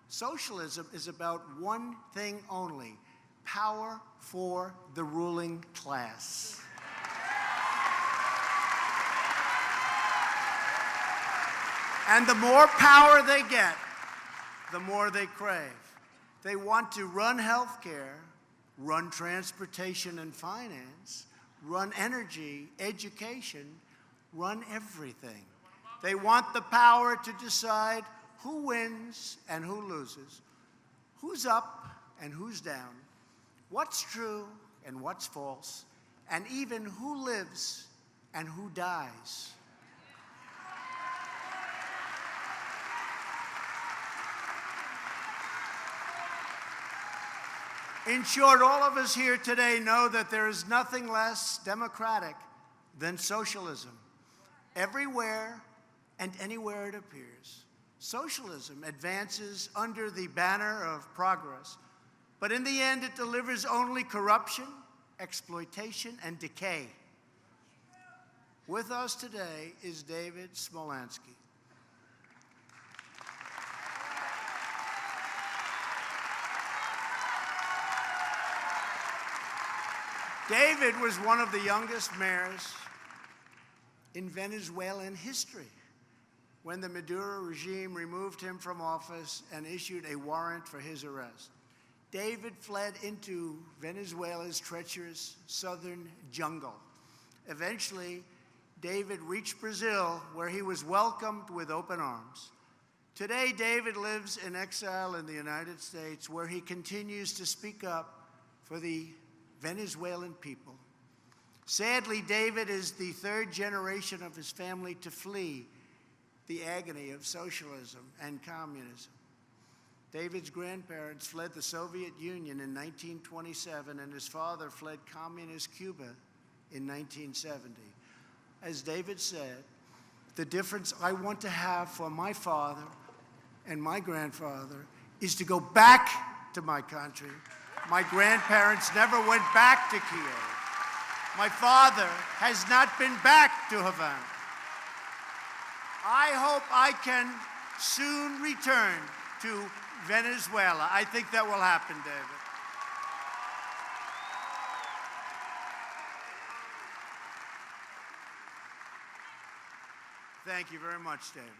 [SPEAKER 11] Socialism is about one thing only: power for the ruling class. And the more power they get, the more they crave. They want to run healthcare, run transportation and finance, run energy, education, run everything. They want the power to decide who wins and who loses, who's up and who's down, what's true and what's false, and even who lives and who dies. In short, all of us here today know that there is nothing less democratic than socialism. Everywhere and anywhere it appears, socialism advances under the banner of progress, but in the end it delivers only corruption, exploitation, and decay. With us today is David Smolansky. David was one of the youngest mayors in Venezuelan history when the Maduro regime removed him from office and issued a warrant for his arrest. David fled into Venezuela's treacherous southern jungle. Eventually, David reached Brazil, where he was welcomed with open arms. Today, David lives in exile in the United States, where he continues to speak up for the Venezuelan people. Sadly, David is the third generation of his family to flee the agony of socialism and communism. David's grandparents fled the Soviet Union in 1927, and his father fled communist Cuba in 1970. As David said, the difference I want to have for my father and my grandfather is to go back to my country. My grandparents never went back to Kiev. My father has not been back to Havana. I hope I can soon return to Venezuela. I think that will happen, David. Thank you very much, David.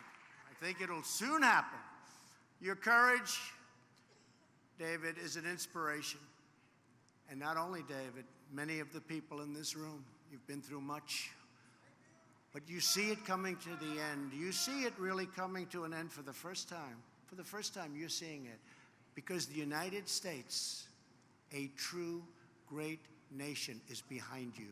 [SPEAKER 11] I think it'll soon happen. Your courage, David, is an inspiration. And not only David, many of the people in this room, you've been through much. But you see it coming to the end. You see it really coming to an end for the first time. For the first time, you're seeing it. Because the United States, a true great nation, is behind you.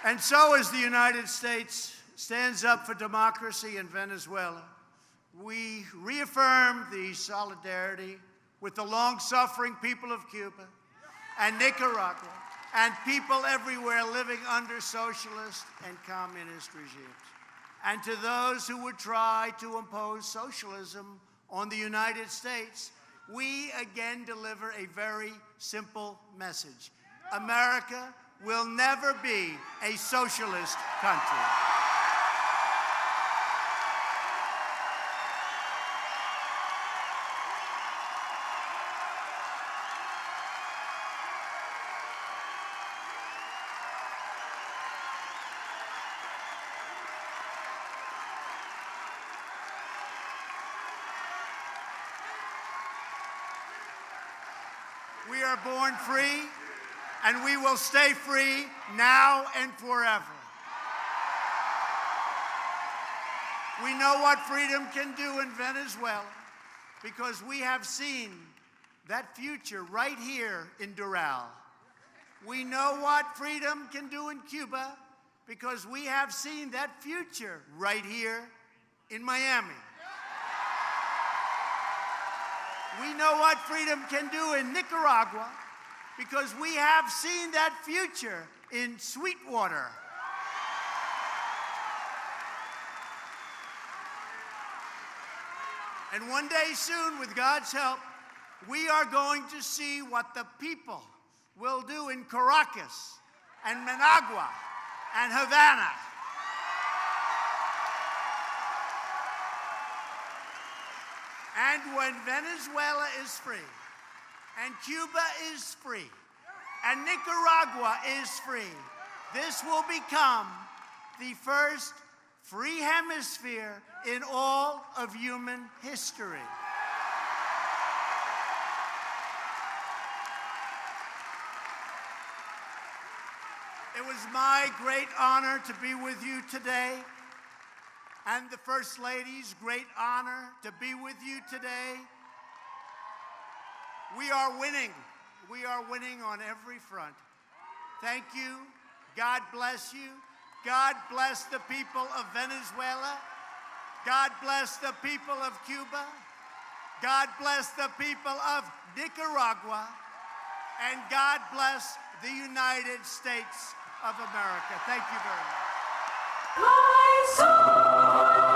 [SPEAKER 11] And so as the United States stands up for democracy in Venezuela, we reaffirm the solidarity with the long-suffering people of Cuba and Nicaragua and people everywhere living under socialist and communist regimes. And to those who would try to impose socialism on the United States, we again deliver a very simple message. America will never be a socialist country. We are born free, and we will stay free now and forever. We know what freedom can do in Venezuela because we have seen that future right here in Doral. We know what freedom can do in Cuba because we have seen that future right here in Miami. We know what freedom can do in Nicaragua because we have seen that future in Sweetwater. And one day soon, with God's help, we are going to see what the people will do in Caracas and Managua and Havana. And when Venezuela is free, and Cuba is free, and Nicaragua is free, this will become the first free hemisphere in all of human history. It was my great honor to be with you today, and the First Lady's great honor to be with you today. We are winning. We are winning on every front. Thank you. God bless you. God bless the people of Venezuela. God bless the people of Cuba. God bless the people of Nicaragua. And God bless the United States of America. Thank you very much.
[SPEAKER 8] My soul.